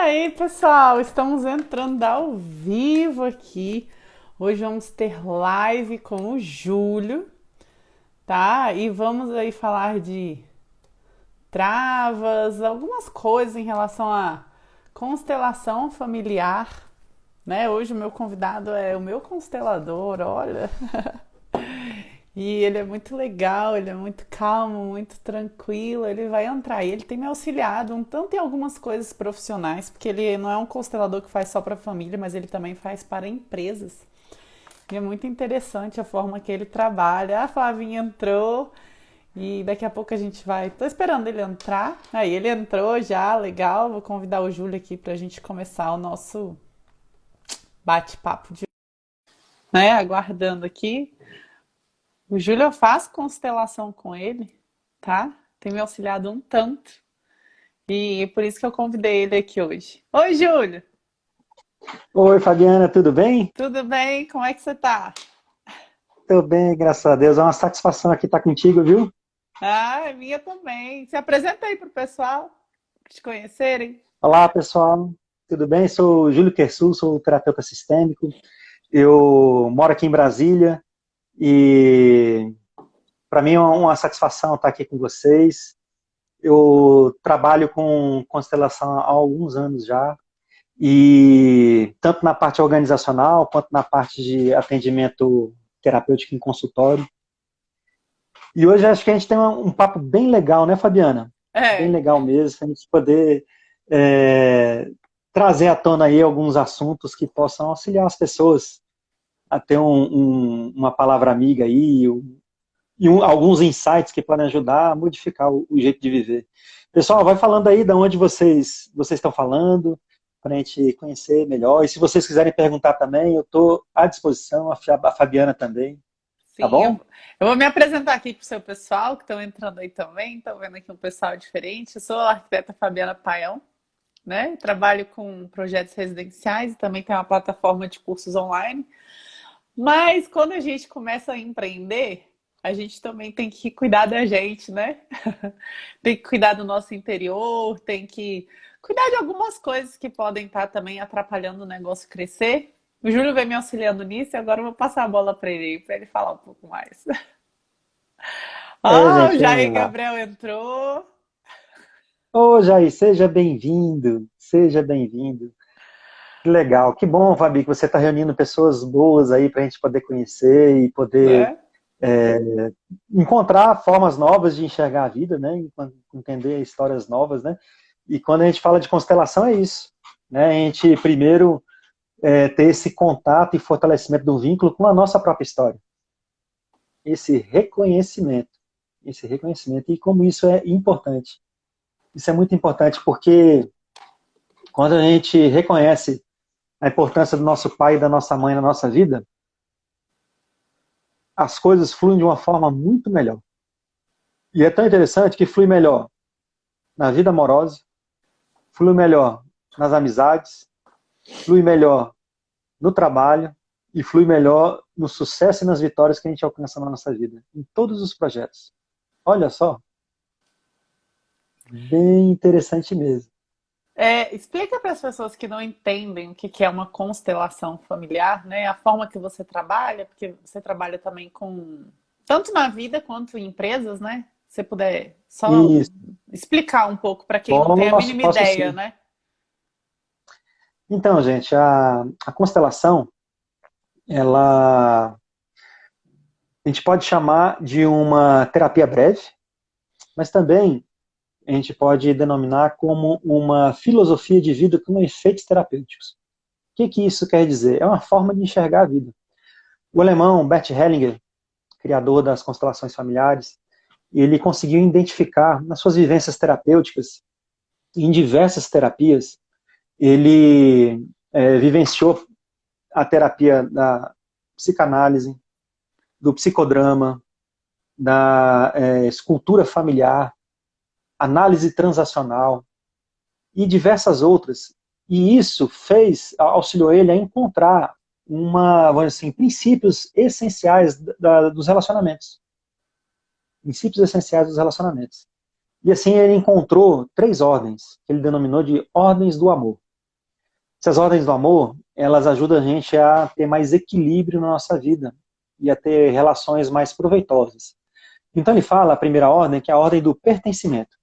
aí, pessoal, estamos entrando ao vivo aqui. Hoje vamos ter live com o Júlio, tá? E vamos aí falar de travas, algumas coisas em relação à constelação familiar, né? Hoje o meu convidado é o meu constelador, olha. E ele é muito legal, ele é muito calmo, muito tranquilo. Ele vai entrar e ele tem me auxiliado um tanto em algumas coisas profissionais, porque ele não é um constelador que faz só para a família, mas ele também faz para empresas. E é muito interessante a forma que ele trabalha. A Flavinha entrou e daqui a pouco a gente vai. Tô esperando ele entrar. Aí ele entrou já, legal. Vou convidar o Júlio aqui para a gente começar o nosso bate-papo de, né? Aguardando aqui. O Júlio, eu faço constelação com ele, tá? Tem me auxiliado um tanto. E por isso que eu convidei ele aqui hoje. Oi, Júlio! Oi, Fabiana, tudo bem? Tudo bem? Como é que você tá? Tô bem, graças a Deus. É uma satisfação aqui estar contigo, viu? Ah, é minha também. Se apresenta aí pro pessoal te conhecerem. Olá, pessoal. Tudo bem? Sou o Júlio Kersul, sou terapeuta sistêmico. Eu moro aqui em Brasília e para mim é uma satisfação estar aqui com vocês. Eu trabalho com constelação há alguns anos já e tanto na parte organizacional quanto na parte de atendimento terapêutico em consultório. E hoje acho que a gente tem um papo bem legal, né, Fabiana? Bem É, legal mesmo, a gente poder é, trazer à tona aí alguns assuntos que possam auxiliar as pessoas a ter uma palavra amiga aí, alguns insights que podem ajudar a modificar o jeito de viver. Pessoal, vai falando aí de onde vocês estão falando, para a gente conhecer melhor. E se vocês quiserem perguntar também, eu estou à disposição, a Fabiana também, tá sim, bom? eu vou me apresentar aqui pro seu pessoal que estão entrando aí também. Estão vendo aqui um pessoal diferente. Eu sou a arquiteta Fabiana Paião, né? Trabalho com projetos residenciais e também tenho uma plataforma de cursos online. Mas quando a gente começa a empreender, a gente também tem que cuidar da gente, né? Tem que cuidar do nosso interior, tem que cuidar de algumas coisas que podem estar também atrapalhando o negócio crescer. O Júlio vem me auxiliando nisso e agora eu vou passar a bola para ele falar um pouco mais. É, Ah, o gente, Jair vamos lá. Gabriel entrou. Ô, Jair, seja bem-vindo, seja bem-vindo. Que legal, que bom, Fabi, que você está reunindo pessoas boas aí para a gente poder conhecer e poder Né? encontrar formas novas de enxergar a vida, né? Entender histórias novas, né? E quando a gente fala de constelação é isso, né? A gente primeiro ter esse contato e fortalecimento do vínculo com a nossa própria história, esse reconhecimento, esse reconhecimento e como isso é importante. Isso é muito importante porque quando a gente reconhece a importância do nosso pai e da nossa mãe na nossa vida, as coisas fluem de uma forma muito melhor. E é tão interessante que flui melhor na vida amorosa, flui melhor nas amizades, flui melhor no trabalho e flui melhor no sucesso e nas vitórias que a gente alcança na nossa vida, em todos os projetos. Olha só, bem interessante mesmo. É, explica para as pessoas que não entendem o que que é uma constelação familiar, né? A forma que você trabalha, porque você trabalha também com tanto na vida quanto em empresas, né? Se você puder só Isso, explicar um pouco para quem não tem a posso, mínima posso ideia, sim. né? Então, gente, a constelação, ela a gente pode chamar de uma terapia breve, mas também a gente pode denominar como uma filosofia de vida com efeitos terapêuticos. O que isso quer dizer? É uma forma de enxergar a vida. O alemão Bert Hellinger, criador das constelações familiares, ele conseguiu identificar nas suas vivências terapêuticas, em diversas terapias, ele vivenciou a terapia da psicanálise, do psicodrama, da escultura familiar, análise transacional e diversas outras. E isso auxiliou ele a encontrar vamos dizer assim, princípios essenciais dos relacionamentos. Princípios essenciais dos relacionamentos. E assim ele encontrou três ordens, que ele denominou de ordens do amor. Essas ordens do amor, elas ajudam a gente a ter mais equilíbrio na nossa vida e a ter relações mais proveitosas. Então ele fala, a primeira ordem, que é a ordem do pertencimento.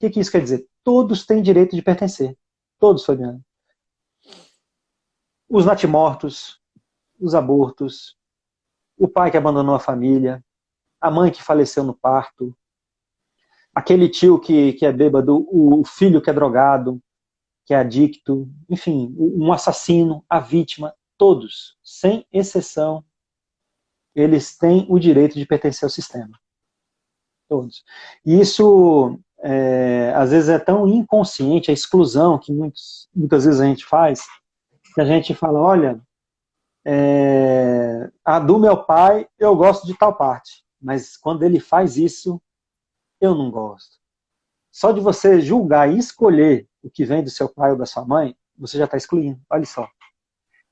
O que isso quer dizer? Todos têm direito de pertencer. Todos, Fabiano. Os natimortos, os abortos, o pai que abandonou a família, a mãe que faleceu no parto, aquele tio que é bêbado, o filho que é drogado, que é adicto, enfim, um assassino, a vítima, todos, sem exceção, eles têm o direito de pertencer ao sistema. Todos. E isso, às vezes, é tão inconsciente, a exclusão que muitas vezes a gente faz, que a gente fala, olha, a do meu pai, eu gosto de tal parte, mas quando ele faz isso, eu não gosto. Só de você julgar e escolher o que vem do seu pai ou da sua mãe, você já está excluindo, olha só.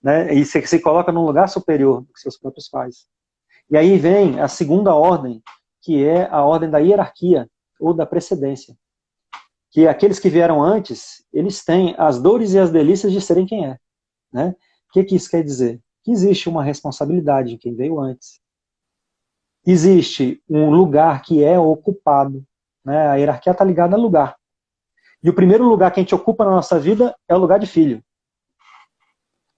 Né? E você se coloca num lugar superior do que seus próprios pais. E aí vem a segunda ordem, que é a ordem da hierarquia, ou da precedência. Que aqueles que vieram antes, eles têm as dores e as delícias de serem quem é. Né? O que isso quer dizer? Que existe uma responsabilidade em quem veio antes. Existe um lugar que é ocupado. Né? A hierarquia está ligada a lugar. E o primeiro lugar que a gente ocupa na nossa vida é o lugar de filho.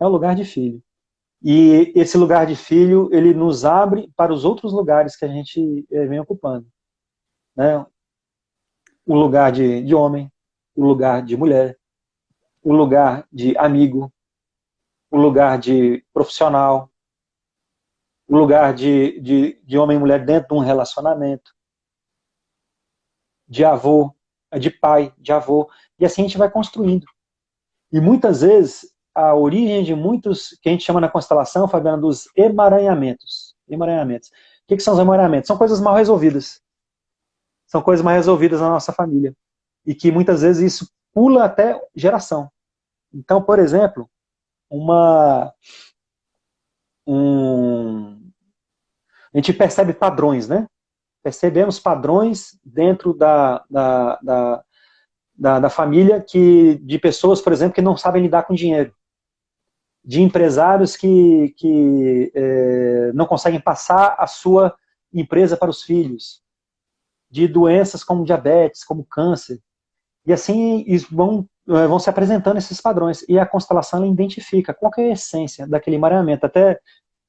É o lugar de filho. E esse lugar de filho, ele nos abre para os outros lugares que a gente vem ocupando. Né? O lugar de homem, o lugar de mulher, o lugar de amigo, o lugar de profissional, o lugar de homem e mulher dentro de um relacionamento, de avô, de pai, de avô, e assim a gente vai construindo. E muitas vezes, a origem de muitos, que a gente chama na constelação, Fabiana, dos emaranhamentos. Emaranhamentos. O que são os emaranhamentos? São coisas mal resolvidas. São coisas mal resolvidas na nossa família. E que muitas vezes isso pula até geração. Então, por exemplo, a gente percebe padrões, né? Percebemos padrões dentro da família de pessoas, por exemplo, que não sabem lidar com dinheiro. De empresários que não conseguem passar a sua empresa para os filhos. De doenças como diabetes, como câncer. E assim vão se apresentando esses padrões. E a constelação ela identifica qual que é a essência daquele emaranhamento. Até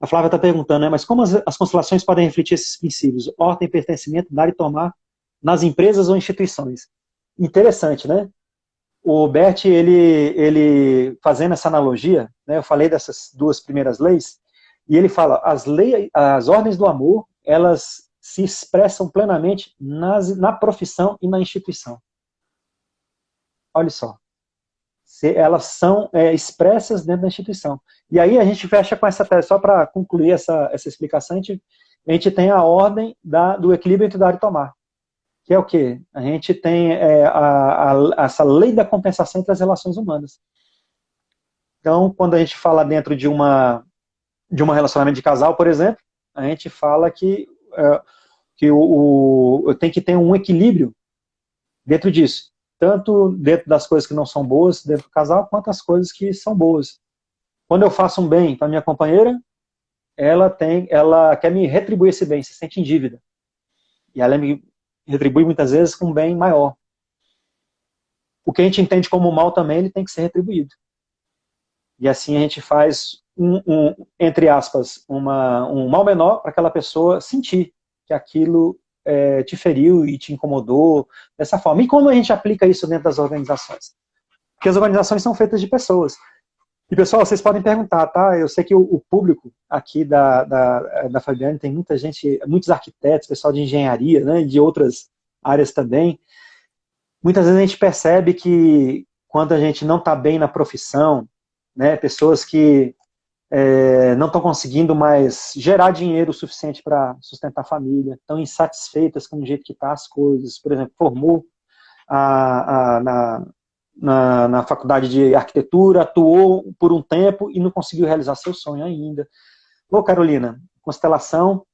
a Flávia está perguntando, né, mas como as constelações podem refletir esses princípios? Ordem, pertencimento, dar e tomar nas empresas ou instituições. Interessante, né? O Bert, ele fazendo essa analogia, né, eu falei dessas duas primeiras leis, e ele fala, as ordens do amor, elas se expressam plenamente na profissão e na instituição. Olha só. Elas são expressas dentro da instituição. E aí a gente fecha com essa tese, só para concluir essa explicação, a gente tem a ordem do equilíbrio entre dar e tomar. Que é o quê? A gente tem essa lei da compensação entre as relações humanas. Então, quando a gente fala dentro de um relacionamento de casal, por exemplo, a gente fala que tem que ter um equilíbrio dentro disso. Tanto dentro das coisas que não são boas dentro do casal, quanto as coisas que são boas. Quando eu faço um bem para minha companheira, ela quer me retribuir esse bem, se sente em dívida. E ela me retribui muitas vezes com um bem maior. O que a gente entende como mal também, ele tem que ser retribuído. E assim a gente faz, entre aspas, um mal menor para aquela pessoa sentir que aquilo te feriu e te incomodou dessa forma. E como a gente aplica isso dentro das organizações? Porque as organizações são feitas de pessoas. E, pessoal, vocês podem perguntar, tá? Eu sei que o público aqui da Fabiane tem muita gente, muitos arquitetos, pessoal de engenharia, né, de outras áreas também. Muitas vezes a gente percebe que quando a gente não está bem na profissão, né, pessoas que não estão conseguindo mais gerar dinheiro suficiente para sustentar a família, estão insatisfeitas com o jeito que estão as coisas. Por exemplo, formou na faculdade de arquitetura, atuou por um tempo e não conseguiu realizar seu sonho ainda. Ô Carolina, constelação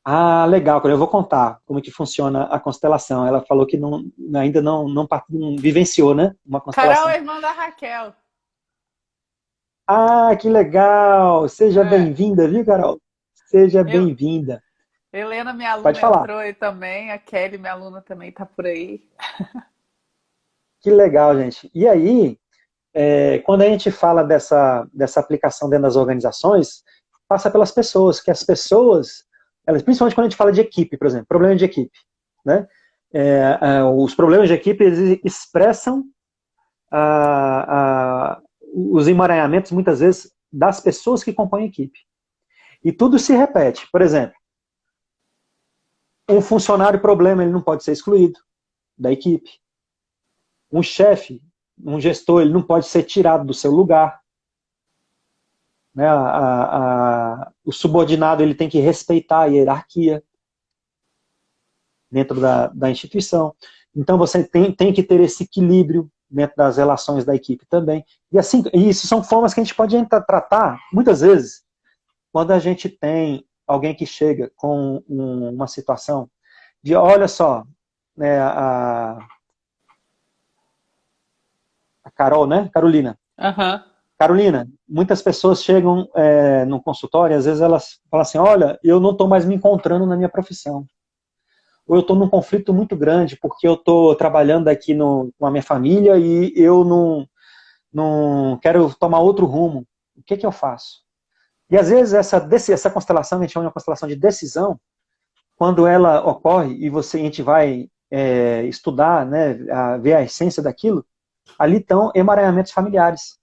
Ah, legal, Carol, eu vou contar como é que funciona a constelação. Ela falou que ainda não vivenciou, né, uma Carol constelação. é irmã da Raquel. Ah, que legal! Seja É, bem-vinda, viu, Carol? Seja eu, bem-vinda. Helena, minha Pode aluna, falar. entrou aí também. A Kelly, minha aluna, também tá por aí. Que legal, gente. E aí, quando a gente fala dessa aplicação dentro das organizações, passa pelas pessoas, que as pessoas, elas, principalmente quando a gente fala de equipe, por exemplo, problema de equipe, né? Os problemas de equipe eles expressam os emaranhamentos, muitas vezes, das pessoas que compõem a equipe. E tudo se repete. Por exemplo, um funcionário problema, ele não pode ser excluído da equipe. Um chefe, um gestor, ele não pode ser tirado do seu lugar. Né? O subordinado ele tem que respeitar a hierarquia dentro da instituição. Então você tem que ter esse equilíbrio dentro das relações da equipe também. E assim, isso são formas que a gente pode tratar, muitas vezes, quando a gente tem alguém que chega com uma situação de, olha só, né, a Carol, né? Carolina. Aham. Carolina, muitas pessoas chegam no consultório e às vezes elas falam assim, olha, eu não estou mais me encontrando na minha profissão. Ou eu estou num conflito muito grande porque eu estou trabalhando aqui com a minha família e eu não quero tomar outro rumo. O que eu faço? E às vezes essa constelação, a gente chama de uma constelação de decisão, quando ela ocorre e a gente vai estudar, né, ver a essência daquilo, ali estão emaranhamentos familiares,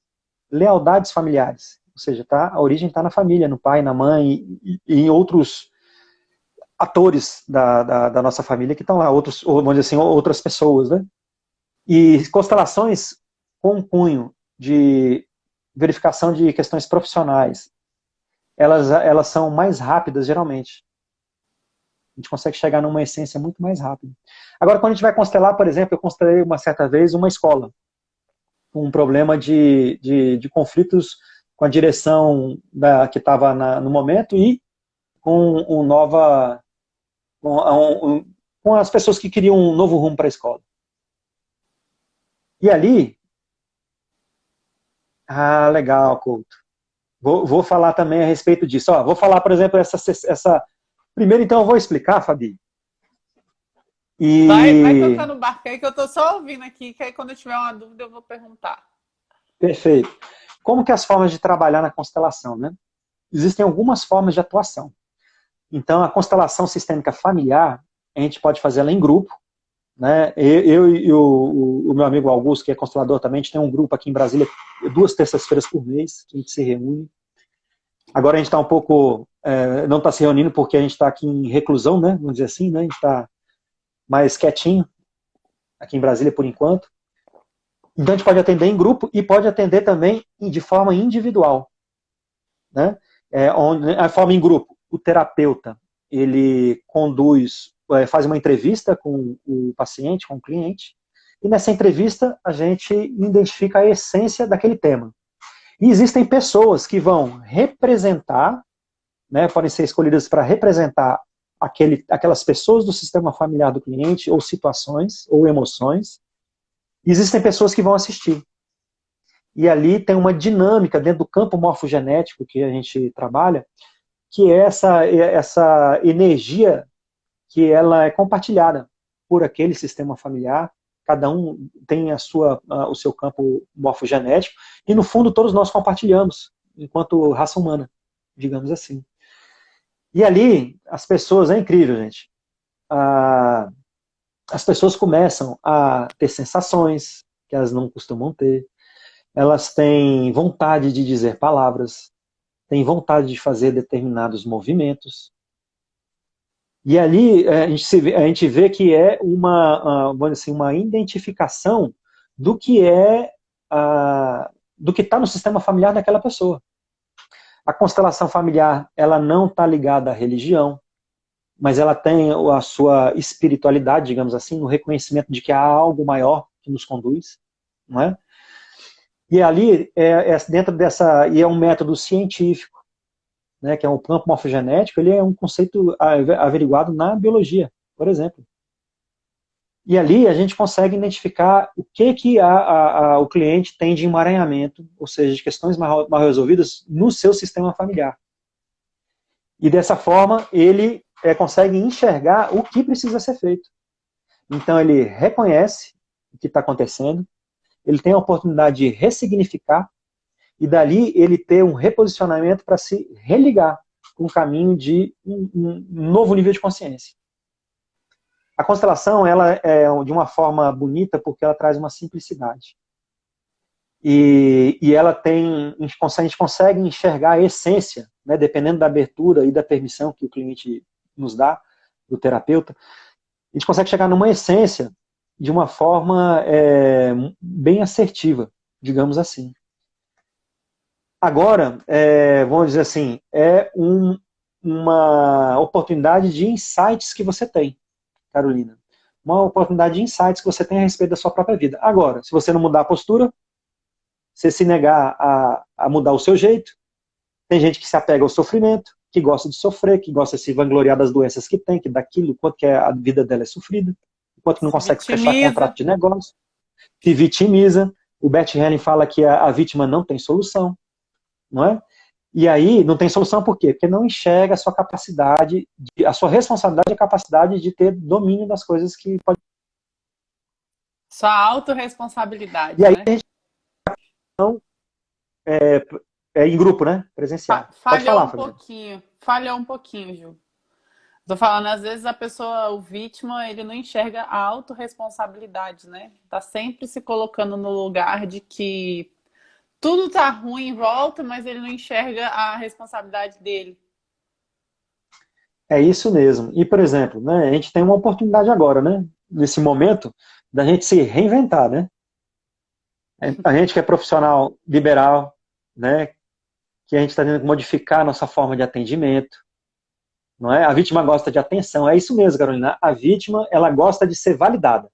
lealdades familiares. Ou seja, a origem está na família, no pai, na mãe e em outros atores da nossa família que estão lá, outros, ou vamos dizer assim, outras pessoas, né? E constelações com cunho de verificação de questões profissionais, elas são mais rápidas, geralmente. A gente consegue chegar numa essência muito mais rápido. Agora, quando a gente vai constelar, por exemplo, eu constelei uma certa vez uma escola, com um problema de conflitos com a direção que estava no momento e com com as pessoas que queriam um novo rumo para a escola. E ali, legal, Couto. Vou falar também a respeito disso. Ó, vou falar, por exemplo, primeiro, então, eu vou explicar, Fabi. Vai E tocando o barco aí que eu tô só ouvindo aqui, que aí quando eu tiver uma dúvida eu vou perguntar. perfeito. Como que as formas de trabalhar na constelação, né? Existem algumas formas de atuação. Então, a constelação sistêmica familiar, a gente pode fazer ela em grupo, né? Eu e o meu amigo Augusto, que é constelador também, a gente tem um grupo aqui em Brasília, 2 terças-feiras por mês, que a gente se reúne. Agora a gente está um pouco, não está se reunindo porque a gente está aqui em reclusão, né? Vamos dizer assim, né? A gente está mais quietinho aqui em Brasília por enquanto. Então a gente pode atender em grupo e pode atender também de forma individual, né? Onde a forma em grupo, o terapeuta ele conduz, faz uma entrevista com o paciente, com o cliente, e nessa entrevista a gente identifica a essência daquele tema. E existem pessoas que vão representar, né, podem ser escolhidas para representar aquelas pessoas do sistema familiar do cliente, ou situações, ou emoções. E existem pessoas que vão assistir. E ali tem uma dinâmica dentro do campo morfogenético que a gente trabalha, que é essa energia que ela é compartilhada por aquele sistema familiar, cada um tem o seu campo morfogenético, e no fundo todos nós compartilhamos, enquanto raça humana, digamos assim. E ali, as pessoas, é incrível, gente, as pessoas começam a ter sensações que elas não costumam ter, elas têm vontade de dizer palavras, têm vontade de fazer determinados movimentos. E ali a gente vê que é vamos dizer assim, uma identificação do que do que está no sistema familiar daquela pessoa. A constelação familiar, ela não está ligada à religião, mas ela tem a sua espiritualidade, digamos assim, no reconhecimento de que há algo maior que nos conduz, não é? E ali, dentro e é um método científico, né, que é o campo morfogenético, ele é um conceito averiguado na biologia, por exemplo. E ali a gente consegue identificar o que o cliente tem de emaranhamento, ou seja, de questões mal resolvidas no seu sistema familiar. E dessa forma ele consegue enxergar o que precisa ser feito. Então ele reconhece o que está acontecendo, ele tem a oportunidade de ressignificar e dali ele ter um reposicionamento para se religar com um caminho de um novo nível de consciência. A constelação ela é de uma forma bonita porque ela traz uma simplicidade. E ela tem, a gente consegue enxergar a essência, né, dependendo da abertura e da permissão que o cliente nos dá, do terapeuta, a gente consegue chegar numa essência de uma forma bem assertiva, digamos assim. Agora, vamos dizer assim, uma oportunidade de insights que você tem, Carolina. Uma oportunidade de insights que você tem a respeito da sua própria vida. Agora, se você não mudar a postura, você se negar a mudar o seu jeito, tem gente que se apega ao sofrimento, que gosta de sofrer, que gosta de se vangloriar das doenças que tem, que daquilo, quanto que a vida dela é sofrida, quanto que não Se consegue fechar vitimiza. contrato de negócio, se vitimiza. O Bert Helling fala que a vítima não tem solução, não é? E aí, não tem solução por quê? Porque não enxerga a sua capacidade, a sua responsabilidade e a capacidade de ter domínio das coisas que pode. Sua E autorresponsabilidade, aí né? a gente não em grupo, né? Presencial. Pode Falhou falar, um Fabiana. pouquinho. Falhou um pouquinho, Ju. Tô falando, às vezes a pessoa, o vítima, ele não enxerga a autorresponsabilidade, né? Tá sempre se colocando no lugar de que tudo tá ruim em volta, mas ele não enxerga a responsabilidade dele. É isso mesmo. E, por exemplo, né, a gente tem uma oportunidade agora, né? Nesse momento, da gente se reinventar, né? A gente que é profissional liberal, né? Que a gente está tendo que modificar a nossa forma de atendimento, não é? A vítima gosta de atenção, é isso mesmo, Carolina. A vítima, ela gosta de ser validada.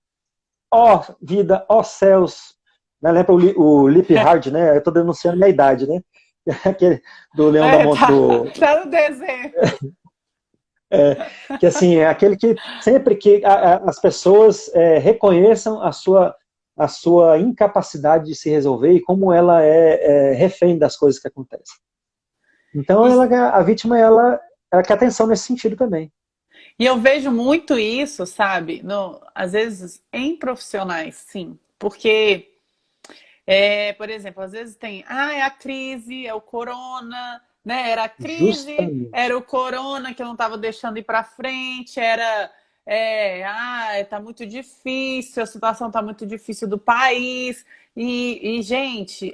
Ó vida, ó céus. Né? Lembra o Lip Hard, né? Eu estou denunciando minha idade, né? Aquele do Leão da Monte, Tá no desenho. que assim, é aquele que sempre que as pessoas reconheçam a sua incapacidade de se resolver e como ela é refém das coisas que acontecem. Então, a vítima, ela quer atenção nesse sentido também. E eu vejo muito isso, sabe? No, às vezes em profissionais, sim. Porque, por exemplo, às vezes tem, é a crise, é o corona, né? Era a crise, Justamente. era o corona que eu não estava deixando ir para frente, tá muito difícil, a situação tá muito difícil do país. Gente,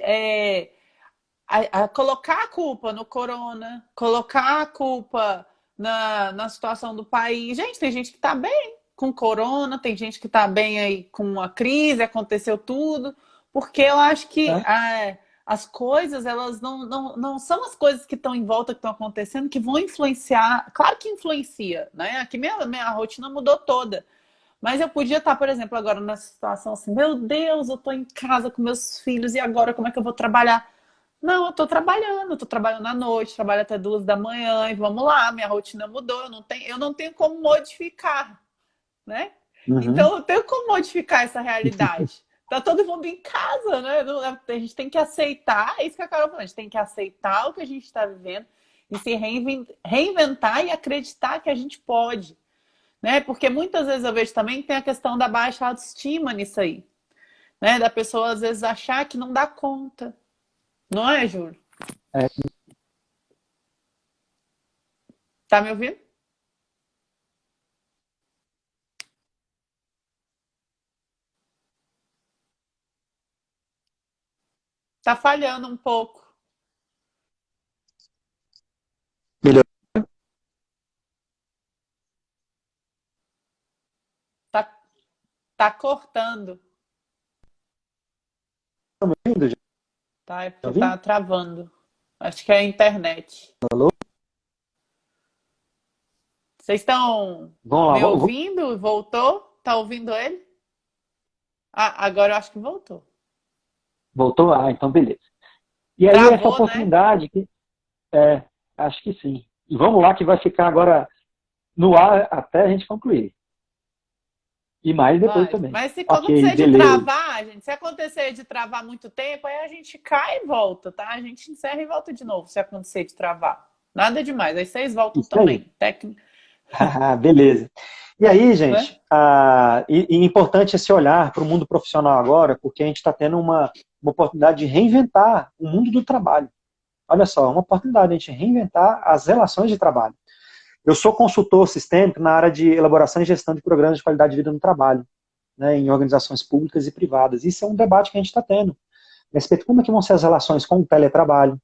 colocar a culpa no corona, colocar a culpa na situação do país. Gente, tem gente que está bem com corona, tem gente que está bem aí com a crise, aconteceu tudo, porque eu acho que Né? as coisas, elas não são as coisas que estão em volta, que estão acontecendo, que vão influenciar. Claro que influencia, né? Aqui minha rotina mudou toda. Mas eu podia estar, por exemplo, agora nessa situação assim, meu Deus, eu estou em casa com meus filhos e agora como é que eu vou trabalhar? Não, eu tô trabalhando à noite, trabalho até 2 da manhã e vamos lá, minha rotina mudou, eu não tenho como modificar, né? Então Uhum. eu tenho como modificar essa realidade. Tá todo mundo em casa, né? A gente tem que aceitar, é isso que a Carol falou, a gente tem que aceitar o que a gente está vivendo e se reinventar e acreditar que a gente pode, né? Porque muitas vezes eu vejo também que tem a questão da baixa autoestima nisso aí, né? Da pessoa às vezes achar que não dá conta, não é, Júlio? É, Tá me ouvindo? Tá falhando um pouco. melhor. Tá, tá cortando. Tá me ouvindo, gente? Tá? É Tá porque tá ouvindo? travando. Acho que é a internet. Alô? Vocês estão Vamos lá. me ouvindo? Voltou? Tá ouvindo ele? Agora eu acho que voltou. Voltou? Ah, então beleza. E aí essa Travou, né? oportunidade, Acho que sim. E vamos lá que vai ficar agora no ar até a gente concluir. E mais depois Vai. também. Mas se Ok, acontecer de beleza. travar, gente, se acontecer de travar muito tempo, aí a gente cai e volta, tá? A gente encerra e volta de novo, se acontecer de travar. Nada demais. Aí vocês voltam Isso aí. também. Técnico, Beleza. E aí, né? gente, e importante esse olhar para o mundo profissional agora, porque a gente está tendo uma oportunidade de reinventar o mundo do trabalho. Olha só, uma oportunidade de a gente reinventar as relações de trabalho. Eu sou consultor sistêmico na área de elaboração e gestão de programas de qualidade de vida no trabalho, né, em organizações públicas e privadas. Isso é um debate que a gente está tendo, a respeito de como é que vão ser as relações com o teletrabalho,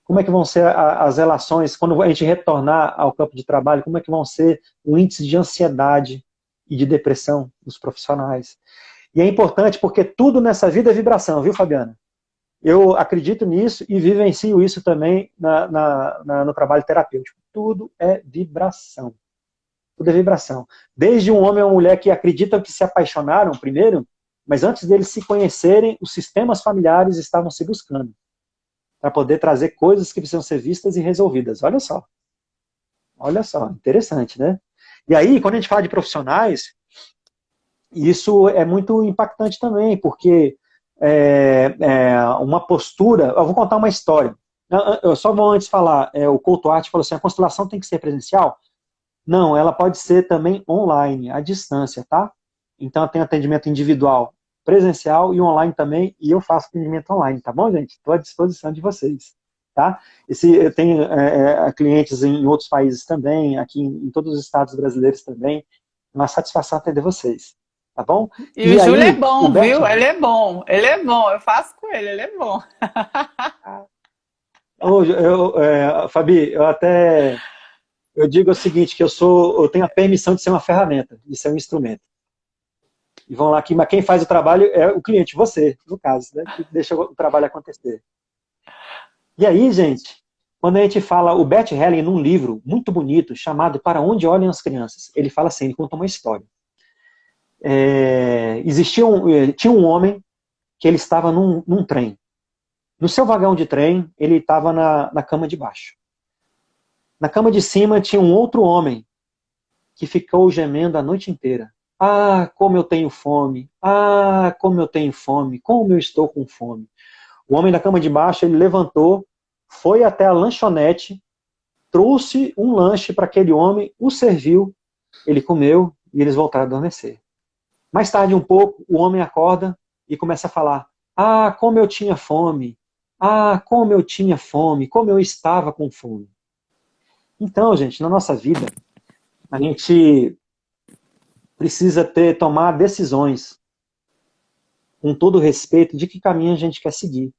como é que vão ser as relações, quando a gente retornar ao campo de trabalho, como é que vão ser o índice de ansiedade e de depressão dos profissionais. E é importante porque tudo nessa vida é vibração, viu, Fabiana? Eu acredito nisso e vivencio isso também no trabalho terapêutico. Tudo é vibração. Tudo é vibração. Desde um homem ou uma mulher que acreditam que se apaixonaram primeiro, mas antes deles se conhecerem, os sistemas familiares estavam se buscando para poder trazer coisas que precisam ser vistas e resolvidas. Olha só, interessante, né? E aí, quando a gente fala de profissionais, isso é muito impactante também, porque uma postura... Eu vou contar uma história. Eu só vou antes falar, o Couto Arte falou assim, a constelação tem que ser presencial? Não, ela pode ser também online, à distância, tá? Então tem atendimento individual presencial e online também, e eu faço atendimento online, tá bom, gente? Estou à disposição de vocês, tá? Eu tenho clientes em outros países também, aqui em todos os estados brasileiros também, uma satisfação atender vocês, tá bom? E o E Júlio é aí, o bom, Bert... viu? Ele é bom. Ele é bom. Eu faço com ele é bom. Fabi, eu digo o seguinte, que eu tenho a permissão de ser uma ferramenta, de ser um instrumento. E vão lá, mas quem faz o trabalho é o cliente, você, no caso, né, que deixa o trabalho acontecer. E aí, gente, quando a gente fala, o Bert Helling, num livro muito bonito, chamado Para Onde Olham as Crianças, ele fala assim, ele conta uma história. Tinha um homem que ele estava num trem. No seu vagão de trem, ele estava na cama de baixo. Na cama de cima tinha um outro homem que ficou gemendo a noite inteira. Ah, como eu tenho fome! Ah, como eu tenho fome! Como eu estou com fome! O homem da cama de baixo, ele levantou, foi até a lanchonete, trouxe um lanche para aquele homem, o serviu, ele comeu e eles voltaram a adormecer. Mais tarde um pouco, o homem acorda e começa a falar: ah, como eu tinha fome! Ah, como eu tinha fome! Como eu estava com fome! Então, gente, na nossa vida, a gente precisa tomar decisões com todo o respeito de que caminho a gente quer seguir.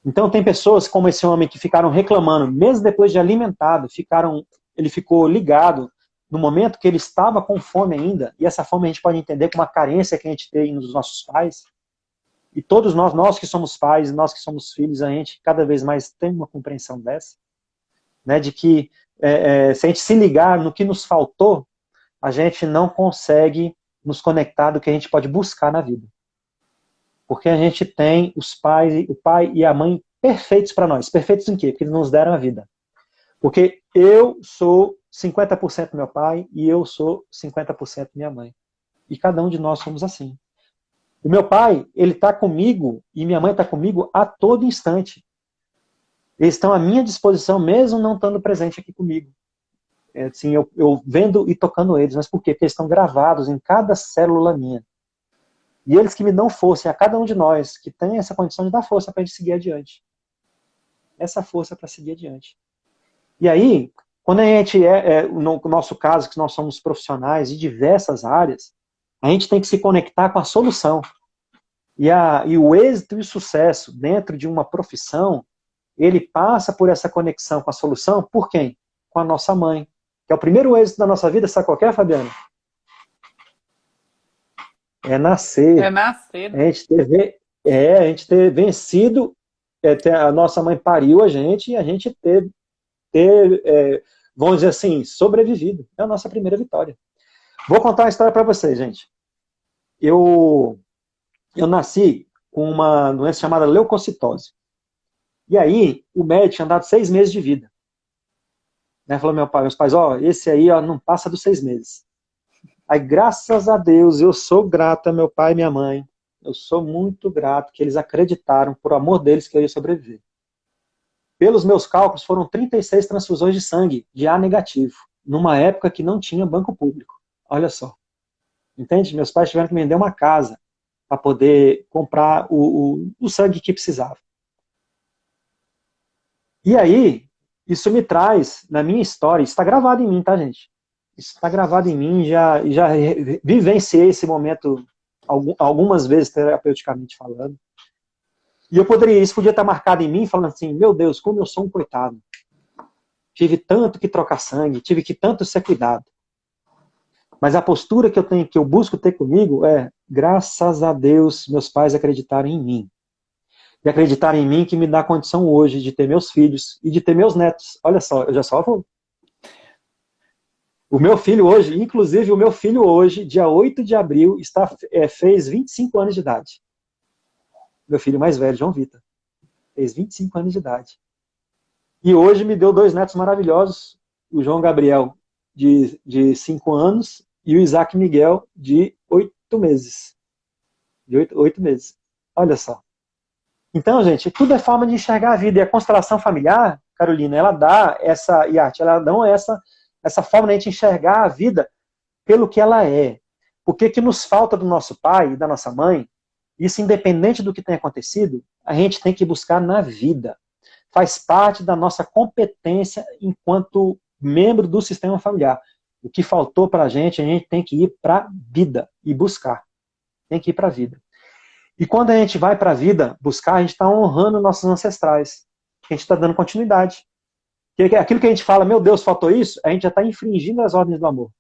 Então tem pessoas como esse homem que ficaram reclamando, mesmo depois de alimentado, ele ficou ligado no momento que ele estava com fome ainda, e essa fome a gente pode entender como uma carência que a gente tem nos nossos pais, e todos nós que somos pais, nós que somos filhos, a gente cada vez mais tem uma compreensão dessa, né, de que se a gente se ligar no que nos faltou, a gente não consegue nos conectar do que a gente pode buscar na vida. Porque a gente tem o pai e a mãe perfeitos para nós. Perfeitos em quê? Porque eles nos deram a vida. Porque eu sou 50% meu pai e eu sou 50% minha mãe. E cada um de nós somos assim. O meu pai, ele está comigo e minha mãe está comigo a todo instante. Eles estão à minha disposição, mesmo não estando presente aqui comigo. Assim, eu vendo e tocando eles. Mas por quê? Porque eles estão gravados em cada célula minha. E eles que me dão força, e a cada um de nós que tem essa condição de dar força para a gente seguir adiante. Essa força para seguir adiante. E aí, quando a gente no nosso caso, que nós somos profissionais de diversas áreas, a gente tem que se conectar com a solução. E o êxito e o sucesso dentro de uma profissão, ele passa por essa conexão com a solução, por quem? Com a nossa mãe. Que é o primeiro êxito da nossa vida, sabe qual é, Fabiana? É É nascer. nascer. A gente ter vencido, a nossa mãe pariu a gente e a gente vamos dizer assim, sobrevivido. É a nossa primeira vitória. Vou contar uma história para vocês, gente. Eu nasci com uma doença chamada leucocitose. E aí, o médico tinha dado 6 meses de vida. Né? Falou meus pais, ó, esse aí ó, não passa dos 6 meses. Aí, graças a Deus, eu sou grato a meu pai e minha mãe. Eu sou muito grato que eles acreditaram, por amor deles, que eu ia sobreviver. Pelos meus cálculos, foram 36 transfusões de sangue de A negativo, numa época que não tinha banco público. Olha só. Entende? Meus pais tiveram que vender uma casa para poder comprar o sangue que precisava. E aí, isso me traz, na minha história, isso está gravado em mim, tá, gente? Isso está gravado em mim, já vivenciei esse momento algumas vezes, terapeuticamente falando. E isso podia estar marcado em mim, falando assim, meu Deus, como eu sou um coitado. Tive tanto que trocar sangue, tive que tanto ser cuidado. Mas a postura que eu tenho, que eu busco ter comigo é, graças a Deus, meus pais acreditaram em mim. E acreditar em mim que me dá condição hoje de ter meus filhos e de ter meus netos. Olha só, eu já só vou. O meu filho hoje, inclusive o meu filho hoje, dia 8 de abril, fez 25 anos de idade. Meu filho mais velho, João Vitor, fez 25 anos de idade. E hoje me deu 2 netos maravilhosos, o João Gabriel, de 5 anos, e o Isaac Miguel, de 8 meses. De 8 meses. Olha só. Então, gente, tudo é forma de enxergar a vida. E a constelação familiar, Carolina, ela dá essa, e arte, ela dá essa forma de a gente enxergar a vida pelo que ela é. Porque que nos falta do nosso pai e da nossa mãe, isso independente do que tenha acontecido, a gente tem que buscar na vida. Faz parte da nossa competência enquanto membro do sistema familiar. O que faltou para a gente tem que ir para a vida e buscar. Tem que ir para a vida. E quando a gente vai para a vida buscar, a gente está honrando nossos ancestrais. A gente está dando continuidade. Porque aquilo que a gente fala, meu Deus, faltou isso, a gente já está infringindo as ordens do amor.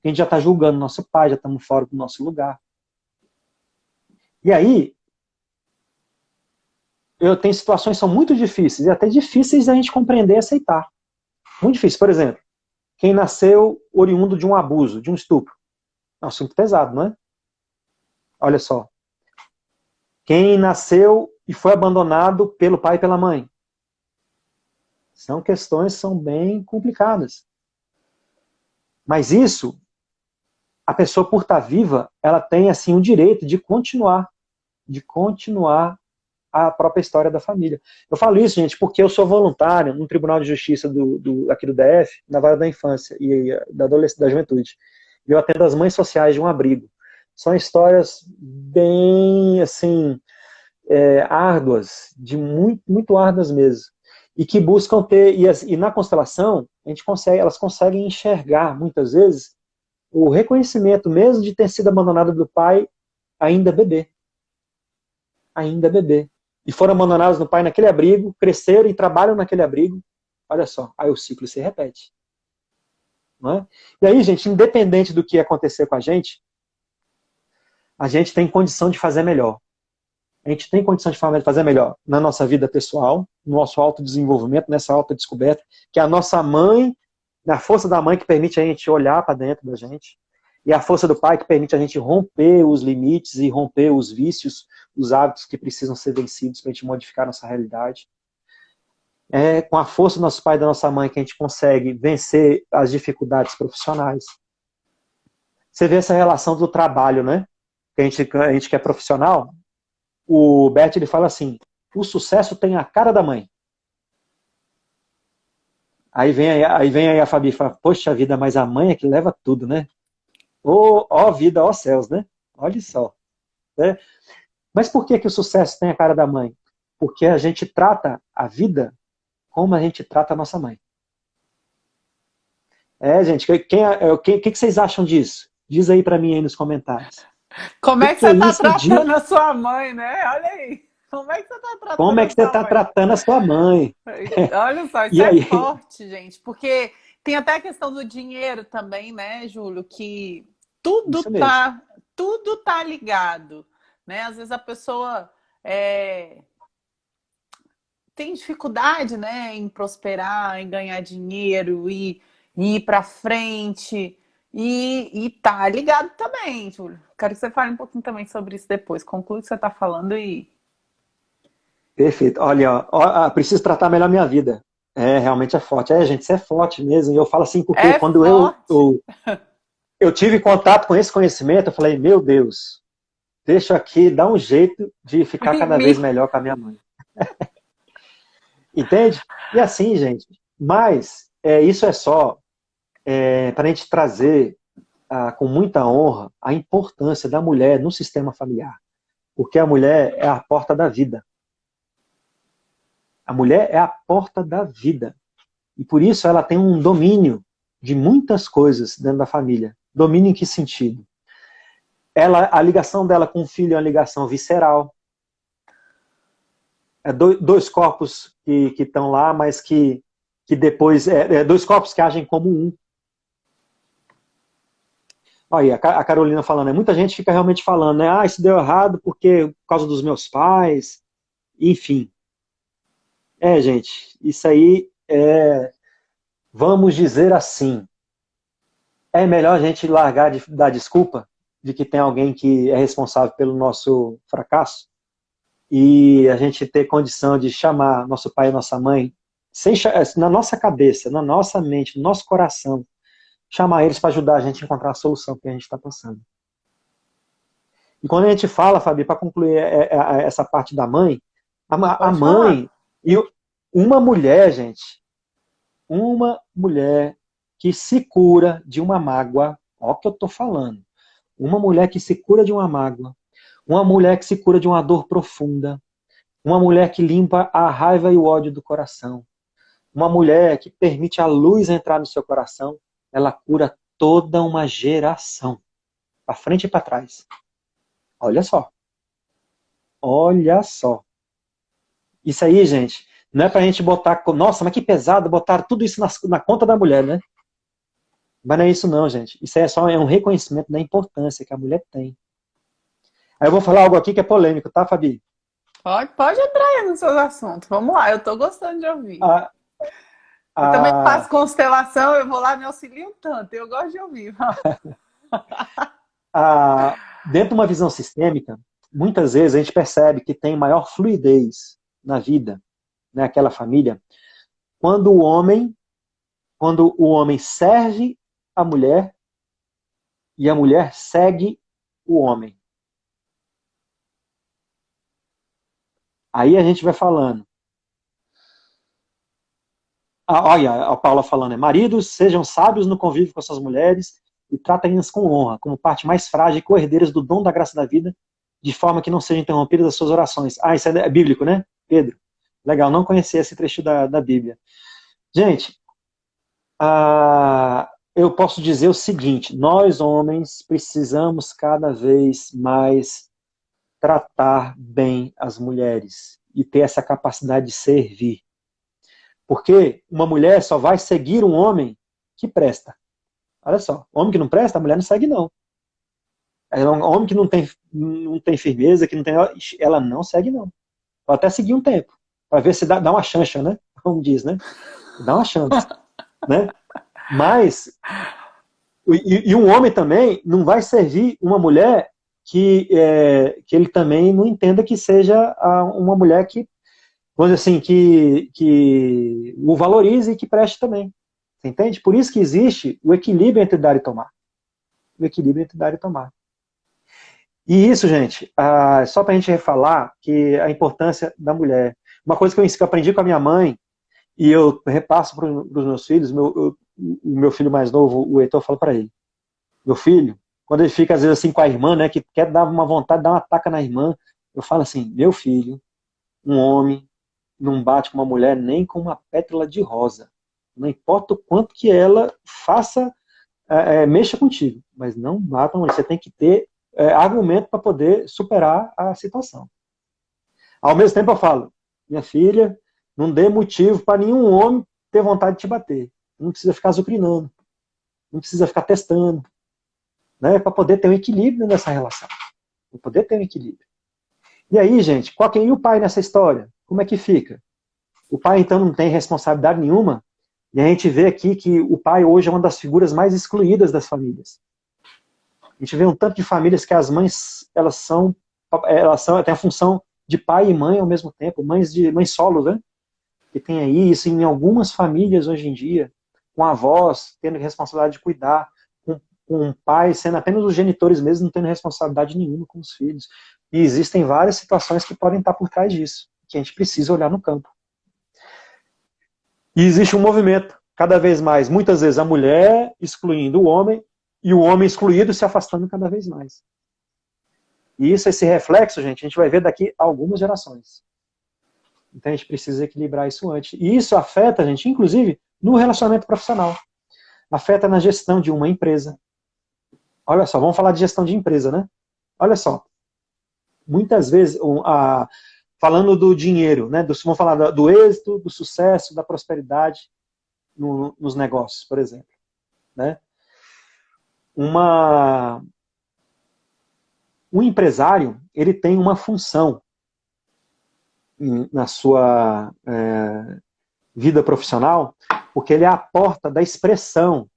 A gente já está julgando nosso pai, já estamos fora do nosso lugar. E aí, eu tenho situações que são muito difíceis, e até difíceis da gente compreender e aceitar. Muito difícil. Por exemplo, quem nasceu oriundo de um abuso, de um estupro. É um assunto pesado, não é? Olha só. Quem nasceu e foi abandonado pelo pai e pela mãe. São questões que são bem complicadas. Mas isso, a pessoa por estar viva, ela tem assim o direito de continuar a própria história da família. Eu falo isso, gente, porque eu sou voluntário no Tribunal de Justiça aqui do DF, na Vara da Infância e da Juventude. E eu atendo as mães sociais de um abrigo. São histórias bem, assim, árduas, muito árduas mesmo. E que buscam ter, e na constelação, elas conseguem enxergar, muitas vezes, o reconhecimento mesmo de ter sido abandonada do pai ainda bebê. Ainda bebê. E foram abandonados no pai naquele abrigo, cresceram e trabalham naquele abrigo. Olha só, aí o ciclo se repete. Não é? E aí, gente, independente do que acontecer com a gente tem condição de fazer melhor. A gente tem condição de fazer melhor na nossa vida pessoal, no nosso autodesenvolvimento, nessa autodescoberta, que é a nossa mãe, a força da mãe que permite a gente olhar para dentro da gente, e a força do pai que permite a gente romper os limites e romper os vícios, os hábitos que precisam ser vencidos para a gente modificar nossa realidade. É com a força do nosso pai e da nossa mãe que a gente consegue vencer as dificuldades profissionais. Você vê essa relação do trabalho, né? Que a gente que é profissional, o Bert ele fala assim, o sucesso tem a cara da mãe. Aí vem aí a Fabi e fala, poxa vida, mas a mãe é que leva tudo, né? Ó vida, ó céus, né? Olha só. Né? Mas por que o sucesso tem a cara da mãe? Porque a gente trata a vida como a gente trata a nossa mãe. Gente, o que vocês acham disso? Diz aí pra mim aí nos comentários. Como é que Que é você tá isso tratando a sua mãe, né? Olha aí. Como é que você tá Como tratando é a que você sua está mãe? tratando a sua mãe? Olha só, isso E é aí? forte, gente, porque tem até a questão do dinheiro também, né, Júlio, que tudo Isso mesmo. tá, tudo tá ligado, né? Às vezes a pessoa tem dificuldade, né, em prosperar, em ganhar dinheiro e ir para frente. E tá ligado também, Júlio. Quero que você fale um pouquinho também sobre isso depois. Conclui o que você está falando e. Perfeito. Olha, preciso tratar melhor minha vida. Realmente é forte. Gente, isso é forte mesmo. E eu falo assim porque É quando forte. eu tive contato com esse conhecimento, eu falei, meu Deus, deixa aqui, dá um jeito de ficar Me, cada vez me- melhor com a minha mãe. Entende? E assim, gente, mas isso é só para a gente trazer com muita honra a importância da mulher no sistema familiar. Porque a mulher é a porta da vida. A mulher é a porta da vida. E por isso ela tem um domínio de muitas coisas dentro da família. Domínio em que sentido? A ligação dela com o filho é uma ligação visceral. Dois corpos que estão lá, mas que depois... dois corpos que agem como um. Olha, a Carolina falando, muita gente fica realmente falando, né? Isso deu errado por causa dos meus pais, enfim. Gente, isso aí vamos dizer assim, é melhor a gente largar de dar desculpa de que tem alguém que é responsável pelo nosso fracasso e a gente ter condição de chamar nosso pai e nossa mãe na nossa cabeça, na nossa mente, no nosso coração, chamar eles para ajudar a gente a encontrar a solução que a gente está passando. E quando a gente fala, Fabi, para concluir essa parte da mãe, a Pode falar. mãe e uma mulher, gente, uma mulher que se cura de uma mágoa, ó o que eu estou falando, uma mulher que se cura de uma mágoa, uma mulher que se cura de uma dor profunda, uma mulher que limpa a raiva e o ódio do coração, uma mulher que permite a luz entrar no seu coração, ela cura toda uma geração, para frente e para trás. Olha só. Olha só. Isso aí, gente, não é pra gente botar... Nossa, mas que pesado botar tudo isso na conta da mulher, né? Mas não é isso não, gente. Isso aí é um reconhecimento da importância que a mulher tem. Aí eu vou falar algo aqui que é polêmico, tá, Fabi? Pode entrar aí nos seus assuntos. Vamos lá, eu tô gostando de ouvir. A, Eu também a, faço constelação, eu vou lá me auxilio um tanto. Eu gosto de ouvir. Dentro de uma visão sistêmica, muitas vezes a gente percebe que tem maior fluidez na vida, né, aquela família, quando quando o homem serve a mulher e a mulher segue o homem. Aí a gente vai falando. Olha, a Paula falando, maridos, sejam sábios no convívio com suas mulheres e tratem-nas com honra, como parte mais frágil e co-herdeiras do dom da graça da vida, de forma que não sejam interrompidas as suas orações. Isso é bíblico, né, Pedro? Legal, não conhecia esse trecho da Bíblia. Gente, eu posso dizer o seguinte, nós homens precisamos cada vez mais tratar bem as mulheres e ter essa capacidade de servir. Porque uma mulher só vai seguir um homem que presta. Olha só, homem que não presta, a mulher não segue não. Um homem que não tem firmeza, que não tem, ela não segue não. Pode até seguir um tempo, para ver se dá uma chancha, né? Como diz, né? Dá uma chance, né? Mas e um homem também não vai servir uma mulher que ele também não entenda que seja uma mulher que, vamos dizer assim, que o valorize e que preste também. Você entende? Por isso que existe o equilíbrio entre dar e tomar. O equilíbrio entre dar e tomar. E isso, gente, só para a gente refalar que a importância da mulher. Uma coisa que eu aprendi com a minha mãe, e eu repasso para os meus filhos, o meu filho mais novo, o Heitor, fala para ele, meu filho, quando ele fica às vezes assim com a irmã, né, que quer dar uma vontade de dar uma taca na irmã, eu falo assim, meu filho, um homem não bate com uma mulher nem com uma pétala de rosa. Não importa o quanto que ela faça, mexa contigo, mas não bata uma mulher. Você tem que ter argumento para poder superar a situação. Ao mesmo tempo eu falo, minha filha, não dê motivo para nenhum homem ter vontade de te bater. Não precisa ficar azucrinando, não precisa ficar testando, né, para poder ter um equilíbrio nessa relação. Para poder ter um equilíbrio. E aí, gente, qual que é o pai nessa história? Como é que fica? O pai, então, não tem responsabilidade nenhuma, e a gente vê aqui que o pai hoje é uma das figuras mais excluídas das famílias. A gente vê um tanto de famílias que as mães, elas têm a função de pai e mãe ao mesmo tempo, mães solo, né? Que tem aí, isso em algumas famílias hoje em dia, com avós tendo responsabilidade de cuidar, com pais sendo apenas os genitores mesmo, não tendo responsabilidade nenhuma com os filhos. E existem várias situações que podem estar por trás disso, que a gente precisa olhar no campo. E existe um movimento, cada vez mais, muitas vezes a mulher excluindo o homem, e o homem excluído se afastando cada vez mais. E esse reflexo, gente, a gente vai ver daqui a algumas gerações. Então a gente precisa equilibrar isso antes. E isso afeta, gente, inclusive, no relacionamento profissional. Afeta na gestão de uma empresa. Olha só, vamos falar de gestão de empresa, né? Olha só. Muitas vezes, falando do dinheiro, né? Vamos falar do êxito, do sucesso, da prosperidade nos negócios, por exemplo. Né? Um empresário, ele tem uma função na sua vida profissional, porque ele é a porta da expressão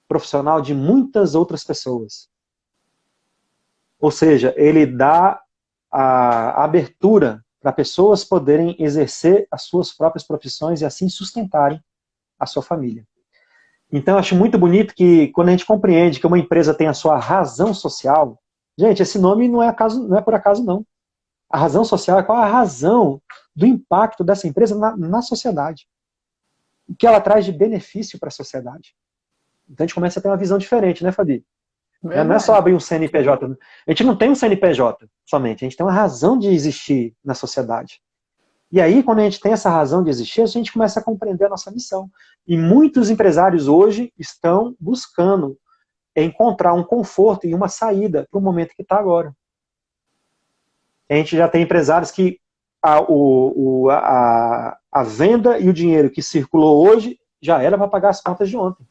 profissional de muitas outras pessoas. Ou seja, ele dá a abertura para pessoas poderem exercer as suas próprias profissões e assim sustentarem a sua família. Então, eu acho muito bonito que quando a gente compreende que uma empresa tem a sua razão social, gente, esse nome não é por acaso, não. A razão social é qual a razão do impacto dessa empresa na sociedade. O que ela traz de benefício para a sociedade. Então a gente começa a ter uma visão diferente, né, Fabi? Verdade. Não é só abrir um CNPJ. A gente não tem um CNPJ somente, a gente tem uma razão de existir na sociedade. E aí, quando a gente tem essa razão de existir, a gente começa a compreender a nossa missão. E muitos empresários hoje estão buscando encontrar um conforto e uma saída para o momento que está agora. A gente já tem empresários que a venda e o dinheiro que circulou hoje já era para pagar as contas de ontem.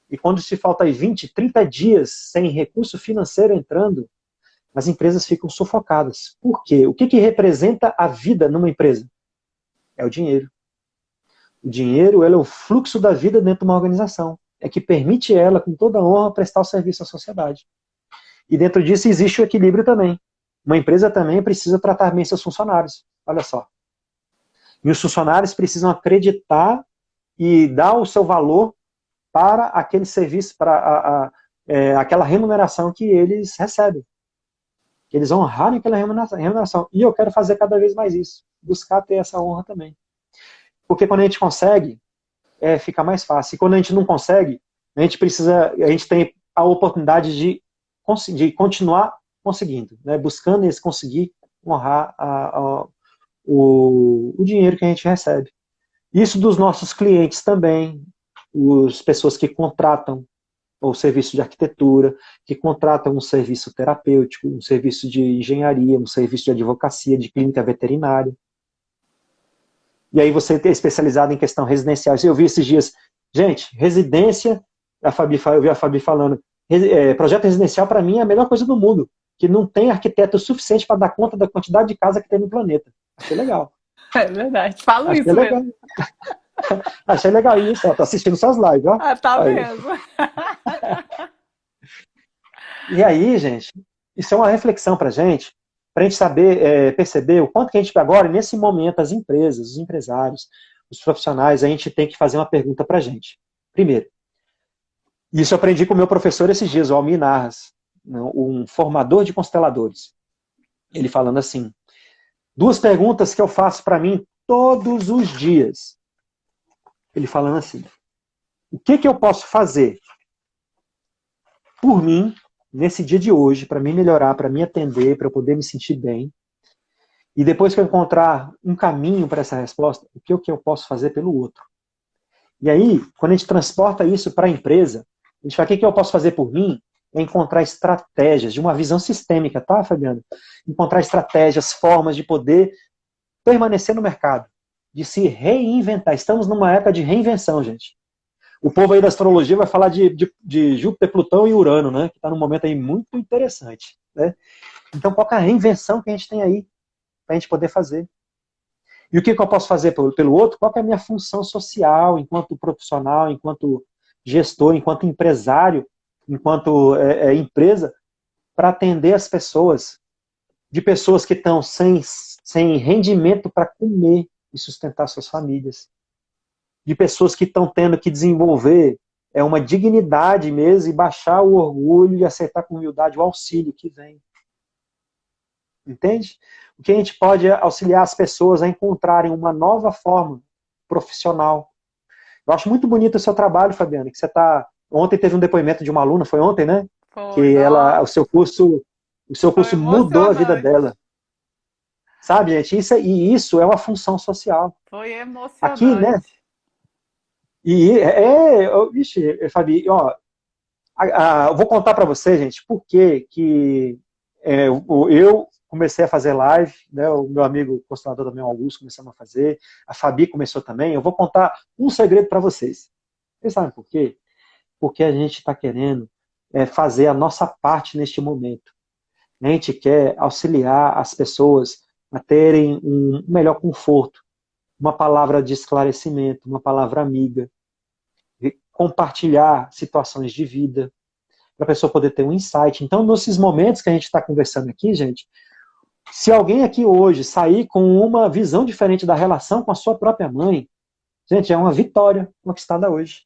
E quando se falta aí 20, 30 dias sem recurso financeiro entrando, as empresas ficam sufocadas. Por quê? O que representa a vida numa empresa? É o dinheiro. O dinheiro é o fluxo da vida dentro de uma organização. É que permite ela, com toda honra, prestar o serviço à sociedade. E dentro disso existe o equilíbrio também. Uma empresa também precisa tratar bem seus funcionários. Olha só. E os funcionários precisam acreditar e dar o seu valor para aquele serviço, para aquela remuneração que eles recebem. Que eles honrarem aquela remuneração. E eu quero fazer cada vez mais isso. Buscar ter essa honra também. Porque quando a gente consegue, fica mais fácil. E quando a gente não consegue, a gente tem a oportunidade de continuar conseguindo, né? Buscando conseguir honrar o dinheiro que a gente recebe. Isso dos nossos clientes também, as pessoas que contratam o serviço de arquitetura, que contratam um serviço terapêutico, um serviço de engenharia, um serviço de advocacia, de clínica veterinária. E aí você é especializado em questão residencial. Eu vi esses dias, gente, residência, eu vi a Fabi falando, projeto residencial para mim é a melhor coisa do mundo, que não tem arquiteto suficiente para dar conta da quantidade de casa que tem no planeta. Achei legal. É verdade, falo Achei isso legal. mesmo. Achei legal isso, ó. Tô assistindo suas lives, ó. Tá aí. mesmo. E aí, gente, isso é uma reflexão pra gente saber, perceber o quanto que a gente, agora, nesse momento, as empresas, os empresários, os profissionais, a gente tem que fazer uma pergunta pra gente. Primeiro, isso eu aprendi com o meu professor esses dias, o Almir Narras, um formador de consteladores. Ele falando assim, 2 perguntas que eu faço pra mim todos os dias. Ele falando assim, o que eu posso fazer por mim, nesse dia de hoje, para me melhorar, para me atender, para eu poder me sentir bem, e depois que eu encontrar um caminho para essa resposta, o que eu posso fazer pelo outro? E aí, quando a gente transporta isso para a empresa, a gente fala, o que eu posso fazer por mim? É encontrar estratégias, de uma visão sistêmica, tá, Fabiano? Encontrar estratégias, formas de poder permanecer no mercado, de se reinventar. Estamos numa época de reinvenção, gente. O povo aí da astrologia vai falar de Júpiter, Plutão e Urano, né? Que está num momento aí muito interessante. Né? Então, qual é a reinvenção que a gente tem aí para a gente poder fazer? E o que eu posso fazer pelo outro? Qual é a minha função social, enquanto profissional, enquanto gestor, enquanto empresário, enquanto empresa, para atender as pessoas de pessoas que estão sem rendimento para comer e sustentar suas famílias, de pessoas que estão tendo que desenvolver uma dignidade mesmo e baixar o orgulho e aceitar com humildade o auxílio que vem. Entende? O que a gente pode auxiliar as pessoas a encontrarem uma nova forma profissional. Eu acho muito bonito o seu trabalho, Fabiana, que você está... Ontem teve um depoimento de uma aluna, foi ontem, né? Foi, Que ela, nossa, o seu foi curso mudou a vida emocionante. dela. Sabe, gente? Isso é uma função social. Foi Aqui, né? emocionante. Vixe, Fabi, ó, eu vou contar para você, gente, por que eu comecei a fazer live, né? O meu amigo constelador também, o Augusto, começamos a fazer, a Fabi começou também. Eu vou contar um segredo para vocês. Vocês sabem por quê? Porque a gente está querendo fazer a nossa parte neste momento. A gente quer auxiliar as pessoas a terem um melhor conforto, uma palavra de esclarecimento, uma palavra amiga, compartilhar situações de vida, para a pessoa poder ter um insight. Então, nesses momentos que a gente está conversando aqui, gente, se alguém aqui hoje sair com uma visão diferente da relação com a sua própria mãe, gente, é uma vitória conquistada hoje.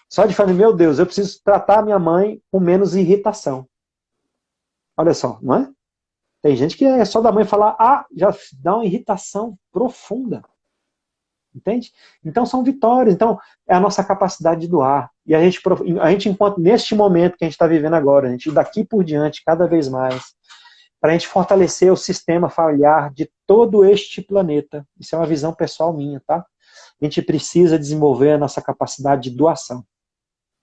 Só de falar, meu Deus, eu preciso tratar a minha mãe com menos irritação. Olha só, não é? Tem gente que é só da mãe falar, já dá uma irritação profunda. Entende? Então são vitórias. Então é a nossa capacidade de doar. E a gente enquanto neste momento que a gente está vivendo agora, a gente daqui por diante, cada vez mais, para a gente fortalecer o sistema familiar de todo este planeta. Isso é uma visão pessoal minha, tá? A gente precisa desenvolver a nossa capacidade de doação.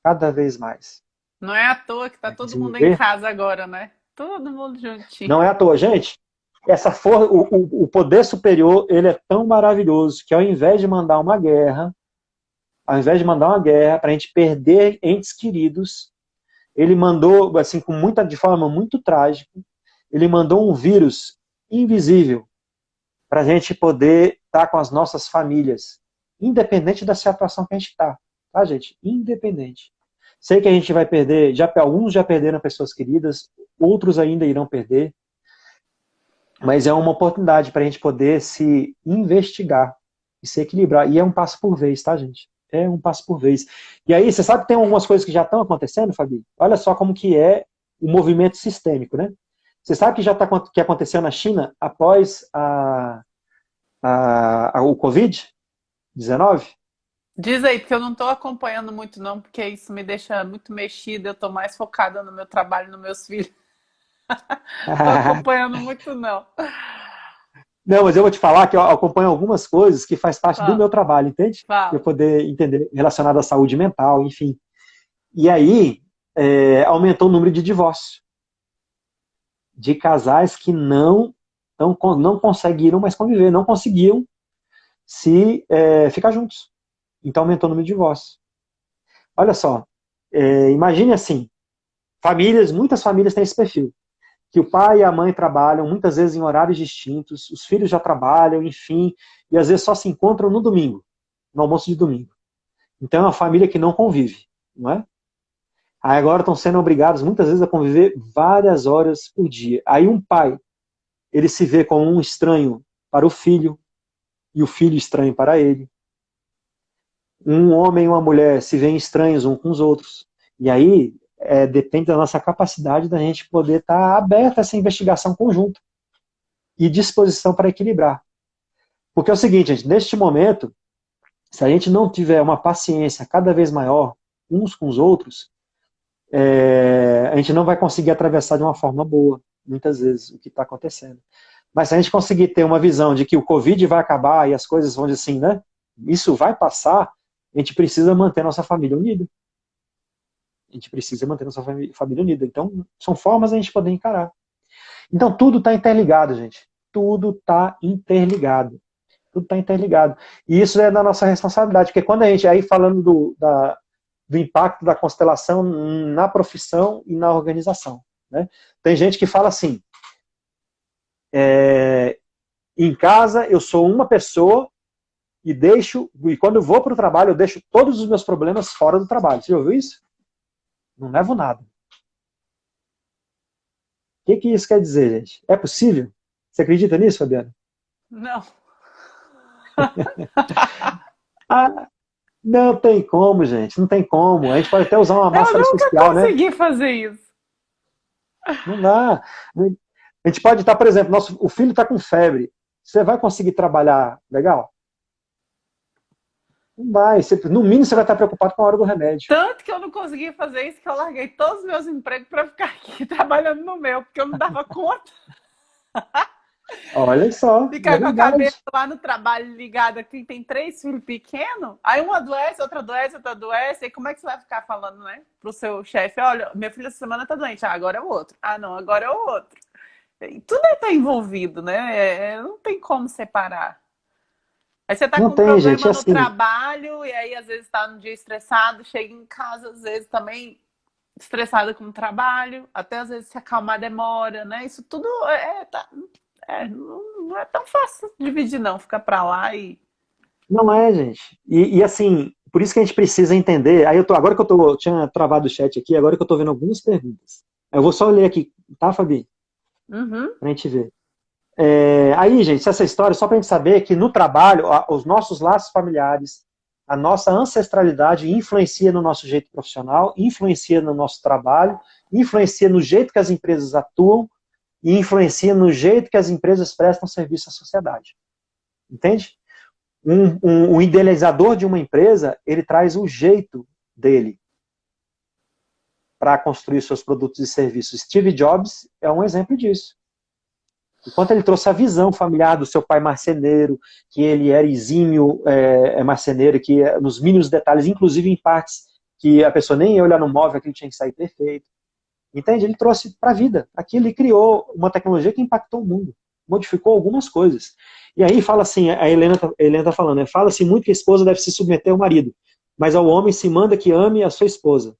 Cada vez mais. Não é à toa que tá todo mundo em Desenvolver. casa agora, né? Todo mundo juntinho. Não é à toa, gente. O poder superior, ele é tão maravilhoso que ao invés de mandar uma guerra para a gente perder entes queridos, ele mandou, assim, de forma muito trágica, ele mandou um vírus invisível para a gente poder estar com as nossas famílias, independente da situação que a gente está, tá, gente? Independente. Sei que a gente vai perder, alguns já perderam pessoas queridas, outros ainda irão perder, mas é uma oportunidade para a gente poder se investigar e se equilibrar. E é um passo por vez, tá, gente? É um passo por vez. E aí, você sabe que tem algumas coisas que já estão acontecendo, Fabi? Olha só como que é o movimento sistêmico, né? Você sabe que aconteceu na China após o Covid-19? Diz aí, porque eu não estou acompanhando muito não, porque isso me deixa muito mexida, eu estou mais focada no meu trabalho, nos meus filhos. Estou acompanhando muito não. Não, mas eu vou te falar que eu acompanho algumas coisas que faz parte do Fala, meu trabalho, entende? Eu fala. poder entender relacionado à saúde mental, enfim. E aí, aumentou o número de divórcio. De casais que não conseguiram mais conviver, não conseguiam se ficar juntos. Então aumentou o número de divórcios. Olha só, imagine assim, muitas famílias têm esse perfil, que o pai e a mãe trabalham muitas vezes em horários distintos, os filhos já trabalham, enfim, e às vezes só se encontram no domingo, no almoço de domingo. Então é uma família que não convive, não é? Aí agora estão sendo obrigados muitas vezes a conviver várias horas por dia. Aí um pai, ele se vê como um estranho para o filho, e o filho estranho para ele. Um homem e uma mulher se veem estranhos uns com os outros. E aí depende da nossa capacidade da gente poder estar aberto a essa investigação conjunta e disposição para equilibrar. Porque é o seguinte, gente, neste momento, se a gente não tiver uma paciência cada vez maior uns com os outros, a gente não vai conseguir atravessar de uma forma boa, muitas vezes, o que está acontecendo. Mas se a gente conseguir ter uma visão de que o Covid vai acabar e as coisas vão dizer assim, né? Isso vai passar, a gente precisa manter nossa família unida. A gente precisa manter nossa família unida. Então, são formas de a gente poder encarar. Então, tudo está interligado, gente. Tudo está interligado. Tudo está interligado. E isso é da nossa responsabilidade, porque quando a gente, aí falando do impacto da constelação na profissão e na organização, né? Tem gente que fala assim, em casa eu sou uma pessoa e quando eu vou para o trabalho eu deixo todos os meus problemas fora do trabalho. Você já ouviu isso? Não levo nada. que isso quer dizer, gente? É possível? Você acredita nisso, Fabiana? Não. Ah, não tem como, gente, não tem como. A gente pode até usar uma Eu máscara nunca social, né? consegui fazer isso. Não dá. A gente pode estar, por exemplo, o filho está com febre. Você vai conseguir trabalhar legal? Não vai. No mínimo, você vai estar preocupado com a hora do remédio. Tanto que eu não consegui fazer isso que eu larguei todos os meus empregos para ficar aqui trabalhando no meu, porque eu não dava conta. Olha só, é Ficar com a verdade. cabeça lá no trabalho ligada, que tem 3 filhos pequenos, aí um adoece, outra adoece, outra adoece, e como é que você vai ficar falando, né, pro seu chefe, olha, meu filho essa semana tá doente, agora é o outro, não, agora é o outro. E tudo tá envolvido, né, não tem como separar. Aí você tá Não com um tem, gente, problema é no assim. trabalho, e aí às vezes tá num dia estressado, chega em casa, às vezes também estressada com o trabalho, até às vezes se acalmar demora, né, isso tudo não é tão fácil dividir, não. Fica pra lá e. Não é, gente. E assim, por isso que a gente precisa entender. Agora que eu tinha travado o chat aqui, agora que eu tô vendo algumas perguntas. Eu vou só ler aqui, tá, Fabi? Uhum. Pra gente ver. Aí, gente, essa história, só pra gente saber que no trabalho, os nossos laços familiares, a nossa ancestralidade influencia no nosso jeito profissional, influencia no nosso trabalho, influencia no jeito que as empresas atuam e influencia no jeito que as empresas prestam serviço à sociedade. Entende? Um idealizador de uma empresa, ele traz o jeito dele para construir seus produtos e serviços. Steve Jobs é um exemplo disso. Enquanto ele trouxe a visão familiar do seu pai marceneiro, que ele era exímio marceneiro, que nos mínimos detalhes, inclusive em partes que a pessoa nem ia olhar no móvel, aquilo tinha que sair perfeito. Entende? Ele trouxe para a vida. Aqui ele criou uma tecnologia que impactou o mundo, modificou algumas coisas. E aí fala assim, a Helena tá falando, fala-se muito que a esposa deve se submeter ao marido, mas ao homem se manda que ame a sua esposa.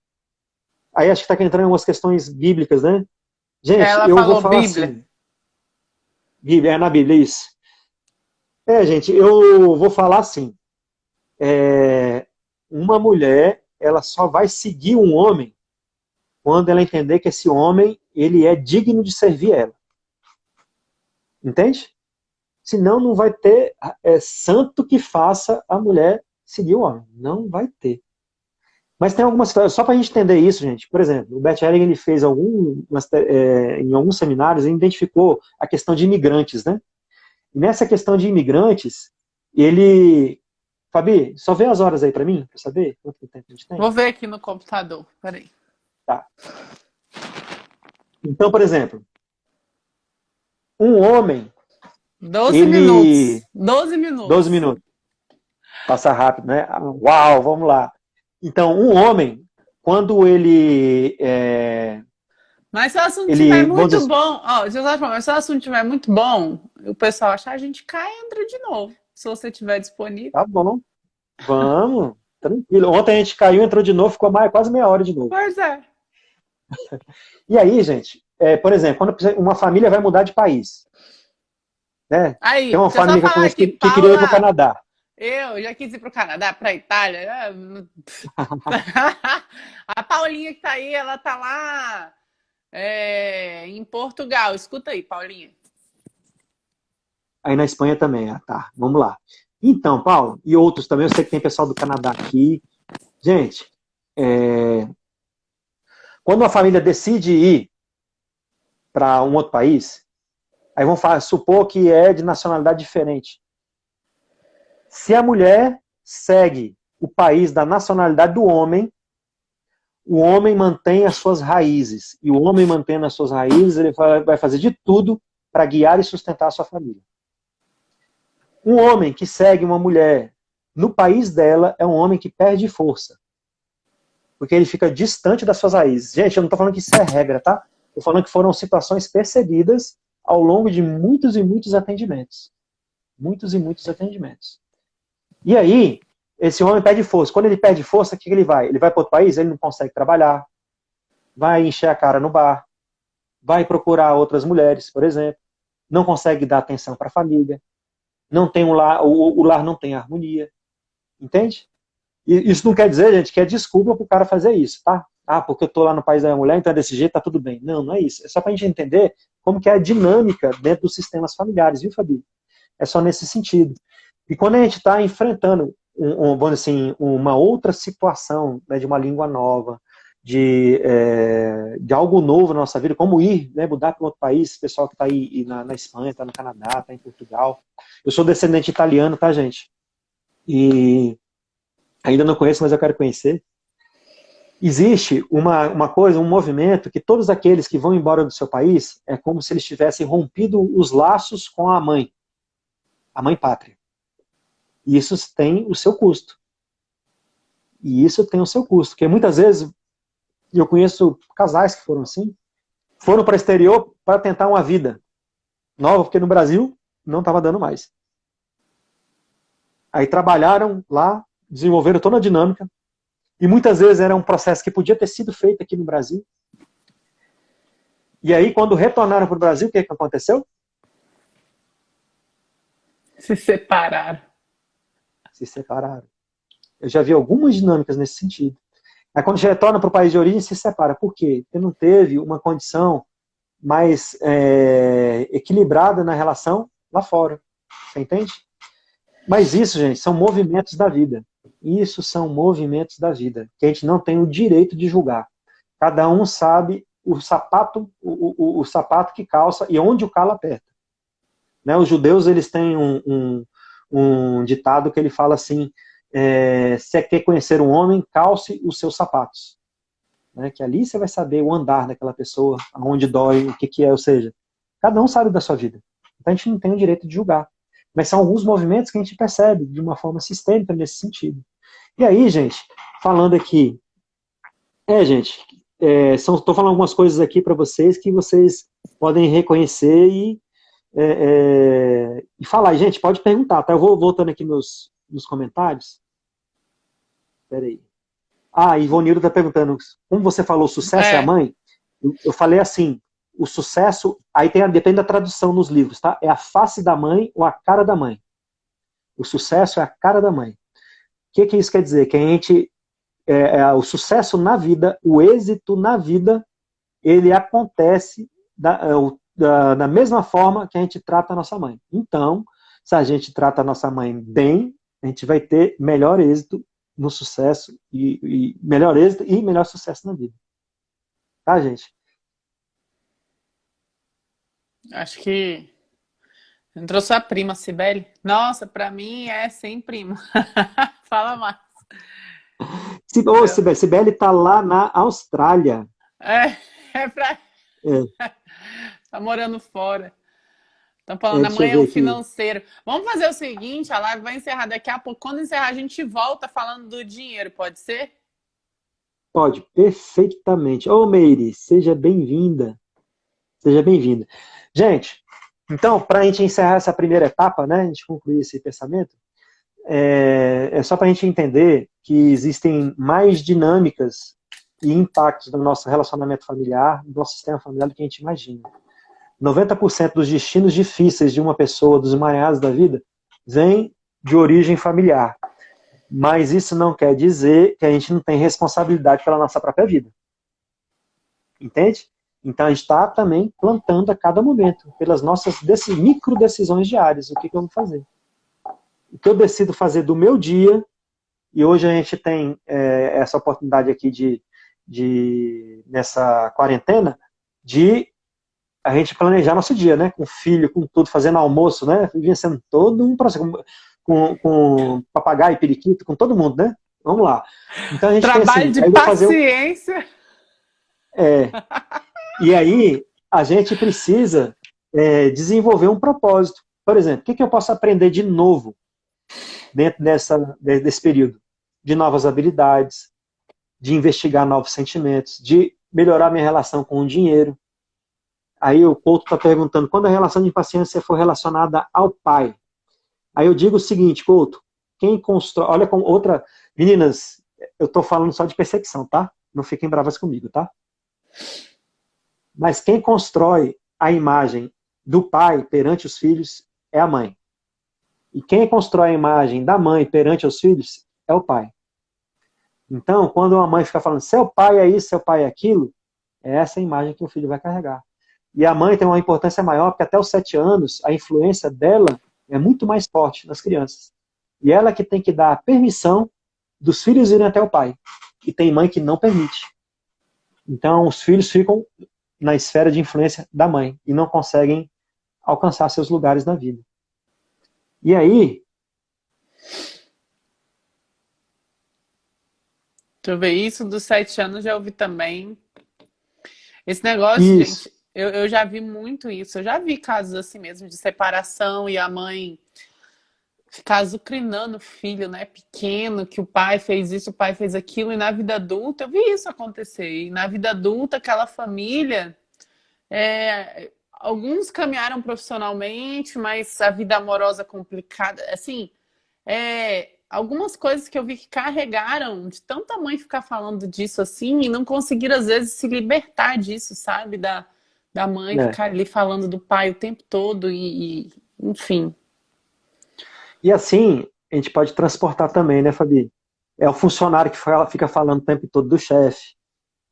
Aí acho que está entrando em algumas questões bíblicas, né? Gente, Ela eu vou falou falar Bíblia. assim, Bíblia, na Bíblia, isso. Gente, eu vou falar assim, uma mulher, ela só vai seguir um homem quando ela entender que esse homem, ele é digno de servir ela. Entende? Senão não vai ter santo que faça a mulher seguir o homem. Não vai ter. Mas tem algumas situações, só para a gente entender isso, gente. Por exemplo, o Bert Hellinger, ele fez em alguns seminários, ele identificou a questão de imigrantes, né? E nessa questão de imigrantes, ele... Fabi, só vê as horas aí para mim, para saber quanto tempo a gente tem. Vou ver aqui no computador. Peraí. Tá. Então, por exemplo, um homem, 12 ele... minutos. 12 minutos. 12 minutos. Passa rápido, né? Uau, vamos lá. Então, um homem, quando ele... Mas se o assunto estiver ele, vamos muito dizer, bom, deixa eu só falar, mas se o assunto estiver muito bom, o pessoal achar, a gente cai e entra de novo. Se você estiver disponível. tá bom, vamos, tranquilo. Ontem a gente caiu, entrou de novo, ficou quase meia hora de novo. Pois é. E aí, gente, por exemplo, quando uma família vai mudar de país, né? Aí, Tem uma deixa eu só família que eu falar conheço aqui, que queria ir para o Paula. Canadá. Eu já quis ir para o Canadá, para a Itália. A Paulinha que tá aí, ela tá lá em Portugal. Escuta aí, Paulinha. Aí na Espanha também, tá, vamos lá. Então, Paulo, e outros também, eu sei que tem pessoal do Canadá aqui. Gente, quando uma família decide ir para um outro país, aí vamos supor que é de nacionalidade diferente. Se a mulher segue o país da nacionalidade do homem, o homem mantém as suas raízes. E o homem mantendo as suas raízes, ele vai fazer de tudo para guiar e sustentar a sua família. Um homem que segue uma mulher no país dela é um homem que perde força. Porque ele fica distante das suas raízes. Gente, eu não estou falando que isso é regra, tá? Estou falando que foram situações percebidas ao longo de muitos e muitos atendimentos. Muitos e muitos atendimentos. E aí, esse homem perde força. Quando ele perde força, o que ele vai? Ele vai para outro país, ele não consegue trabalhar, vai encher a cara no bar, vai procurar outras mulheres, por exemplo, não consegue dar atenção para a família, não tem o lar não tem harmonia. Entende? E isso não quer dizer, gente, que é desculpa para o cara fazer isso, tá? ah, porque eu estou lá no país da mulher, então é desse jeito, tá tudo bem. Não, não é isso. É só para a gente entender como que é a dinâmica dentro dos sistemas familiares, viu, Fabi? É só nesse sentido. E quando a gente está enfrentando, vamos dizer assim, uma outra situação, né, de uma língua nova, de algo novo na nossa vida, como ir, né, mudar para outro país, pessoal que está aí na Espanha, está no Canadá, está em Portugal. Eu sou descendente italiano, tá, gente? E ainda não conheço, mas eu quero conhecer. Existe uma coisa, um movimento que todos aqueles que vão embora do seu país é como se eles tivessem rompido os laços com a mãe pátria. E isso tem o seu custo. E isso tem o seu custo, porque muitas vezes eu conheço casais que foram assim, foram para o exterior para tentar uma vida nova, porque no Brasil não estava dando mais. Aí trabalharam lá, desenvolveram toda a dinâmica, e muitas vezes era um processo que podia ter sido feito aqui no Brasil. E aí, quando retornaram para o Brasil, o que aconteceu? Se separaram. Se separaram. Eu já vi algumas dinâmicas nesse sentido. Aí quando retorna para o país de origem, se separa. Por quê? Porque não teve uma condição mais equilibrada na relação lá fora. Você entende? Mas isso, gente, são movimentos da vida. Isso são movimentos da vida, que a gente não tem o direito de julgar. Cada um sabe o sapato que calça e onde o calo aperta. Né? Os judeus, eles têm um ditado que ele fala assim, se você quer conhecer um homem, calce os seus sapatos. Né? Que ali você vai saber o andar daquela pessoa, aonde dói, o que é, ou seja, cada um sabe da sua vida. Então a gente não tem o direito de julgar. Mas são alguns movimentos que a gente percebe de uma forma sistêmica nesse sentido. E aí, gente, falando aqui, gente, estou falando algumas coisas aqui para vocês que vocês podem reconhecer e falar. Gente, pode perguntar, tá? Eu vou voltando aqui nos comentários. Espera aí. Ah, Ivonildo está perguntando, como você falou, sucesso é a mãe? Eu falei assim, o sucesso, aí depende da tradução nos livros, tá? É a face da mãe ou a cara da mãe. O sucesso é a cara da mãe. O que isso quer dizer? Que a gente, o sucesso na vida, o êxito na vida, ele acontece da mesma forma que a gente trata a nossa mãe. Então, se a gente trata a nossa mãe bem, a gente vai ter melhor êxito no sucesso, e melhor êxito e melhor sucesso na vida. Tá, gente? Acho que entrou sua prima, Cibele. Nossa, pra mim é sem primo. Fala mais. Cibele tá lá na Austrália. Tá morando fora. Estão falando, amanhã é o financeiro. Vamos fazer o seguinte, a live vai encerrar daqui a pouco. Quando encerrar, a gente volta falando do dinheiro, pode ser? Pode, perfeitamente. Ô, Meire, seja bem-vinda. Seja bem-vinda. Gente, então, para a gente encerrar essa primeira etapa, né, a gente concluir esse pensamento, é só para a gente entender que existem mais dinâmicas e impactos no nosso relacionamento familiar, no nosso sistema familiar do que a gente imagina. 90% dos destinos difíceis de uma pessoa, dos emaranhados da vida, vem de origem familiar. Mas isso não quer dizer que a gente não tem responsabilidade pela nossa própria vida. Entende? Então a gente está também plantando a cada momento, pelas nossas micro decisões diárias, o que eu vou fazer. O que eu decido fazer do meu dia, e hoje a gente tem essa oportunidade aqui nessa quarentena, de a gente planejar nosso dia, né? Com filho, com tudo, fazendo almoço, né? Vinha sendo todo um processo, com papagaio, periquito, com todo mundo, né? Vamos lá. Então a gente trabalho tem assim, de paciência. E aí a gente precisa desenvolver um propósito. Por exemplo, o que eu posso aprender de novo dentro desse período? De novas habilidades, de investigar novos sentimentos, de melhorar minha relação com o dinheiro. Aí o Couto está perguntando, quando a relação de impaciência for relacionada ao pai? Aí eu digo o seguinte, Couto, quem constrói... Olha como outra... Meninas, eu estou falando só de percepção, tá? Não fiquem bravas comigo, tá? Mas quem constrói a imagem do pai perante os filhos é a mãe. E quem constrói a imagem da mãe perante os filhos é o pai. Então, quando uma mãe fica falando, seu pai é isso, seu pai é aquilo, é essa a imagem que o filho vai carregar. E a mãe tem uma importância maior, porque até os 7 anos, a influência dela é muito mais forte nas crianças. E ela que tem que dar a permissão dos filhos irem até o pai. E tem mãe que não permite. Então, os filhos ficam na esfera de influência da mãe e não conseguem alcançar seus lugares na vida. E aí... Deixa eu ver, isso dos 7 anos já ouvi também. Esse negócio, Isso. gente, eu já vi muito isso. Eu já vi casos assim mesmo de separação e a mãe ficar azucrinando o filho, né, pequeno, que o pai fez isso, o pai fez aquilo, e na vida adulta eu vi isso acontecer. E na vida adulta, aquela família, alguns caminharam profissionalmente, mas a vida amorosa complicada, assim, algumas coisas que eu vi que carregaram de tanta mãe ficar falando disso assim e não conseguir às vezes se libertar disso, sabe? Da mãe É. ficar ali falando do pai o tempo todo enfim. E assim, a gente pode transportar também, né, Fabi? É o funcionário que fica falando o tempo todo do chefe,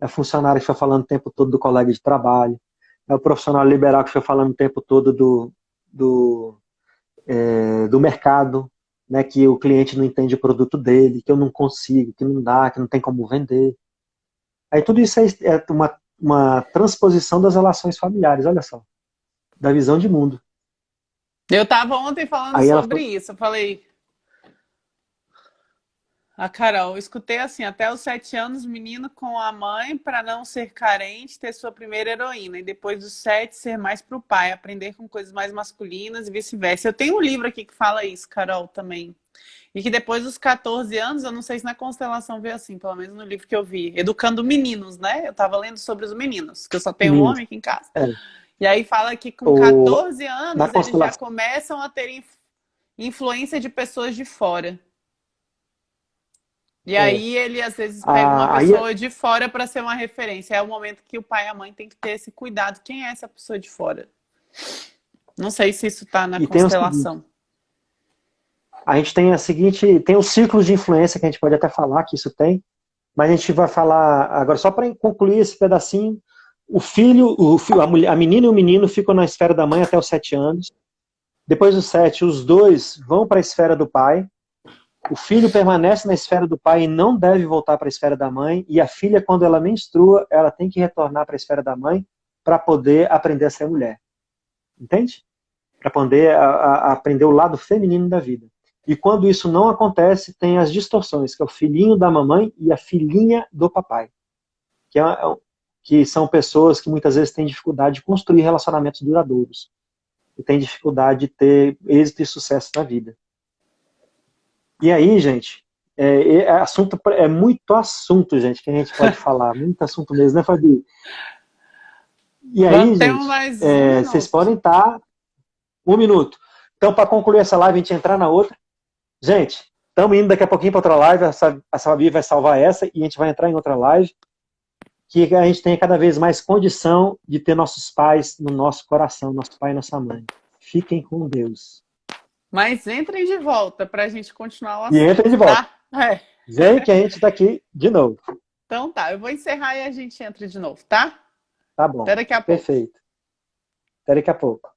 é o funcionário que fica falando o tempo todo do colega de trabalho, é o profissional liberal que fica falando o tempo todo do mercado, né, que o cliente não entende o produto dele, que eu não consigo, que não dá, que não tem como vender. Aí tudo isso é uma transposição das relações familiares, olha só, da visão de mundo. Eu estava ontem falando Aí ela sobre falou, isso. Eu falei, a Carol, eu escutei assim, até os 7 anos, menino com a mãe para não ser carente, ter sua primeira heroína. E depois dos 7, ser mais pro pai, aprender com coisas mais masculinas e vice-versa. Eu tenho um livro aqui que fala isso, Carol, também. E que depois dos 14 anos, eu não sei se na constelação veio assim, pelo menos no livro que eu vi, Educando Meninos, né? Eu tava lendo sobre os meninos, que eu só tenho um meninos, homem aqui em casa. é, E aí fala que com o, 14 na anos eles já constelação, começam a ter influência de pessoas de fora. E é, aí ele às vezes pega uma aí, pessoa de fora para ser uma referência. É o momento que o pai e a mãe têm que ter esse cuidado. Quem é essa pessoa de fora? Não sei se isso está na e tem o seguinte, constelação. a gente tem a seguinte, tem os ciclos de influência que a gente pode até falar que isso tem, mas a gente vai falar agora só para concluir esse pedacinho. A menina e o menino ficam na esfera da mãe até os 7 anos. Depois dos 7, os dois vão para a esfera do pai. O filho permanece na esfera do pai e não deve voltar para a esfera da mãe. E a filha, quando ela menstrua, ela tem que retornar para a esfera da mãe para poder aprender a ser mulher. Entende? Para poder aprender o lado feminino da vida. E quando isso não acontece, tem as distorções, que é o filhinho da mamãe e a filhinha do papai. Que são pessoas que muitas vezes têm dificuldade de construir relacionamentos duradouros. E têm dificuldade de ter êxito e sucesso na vida. E aí, gente, é muito assunto, gente, que a gente pode falar. Muito assunto mesmo, né, Fabi? E aí, Temos gente, mais um vocês minuto. podem estar 1 minuto. Então, para concluir essa live, a gente entrar na outra. Gente, estamos indo daqui a pouquinho para outra live. A Fabi vai salvar essa e a gente vai entrar em outra live. Que a gente tenha cada vez mais condição de ter nossos pais no nosso coração, nosso pai e nossa mãe. Fiquem com Deus. Mas entrem de volta para a gente continuar o E entrem de assunto, volta. tá? É. Vem que a gente está aqui de novo. Então tá, eu vou encerrar e a gente entra de novo, tá? Tá bom. Até daqui a pouco. Perfeito. Até daqui a pouco.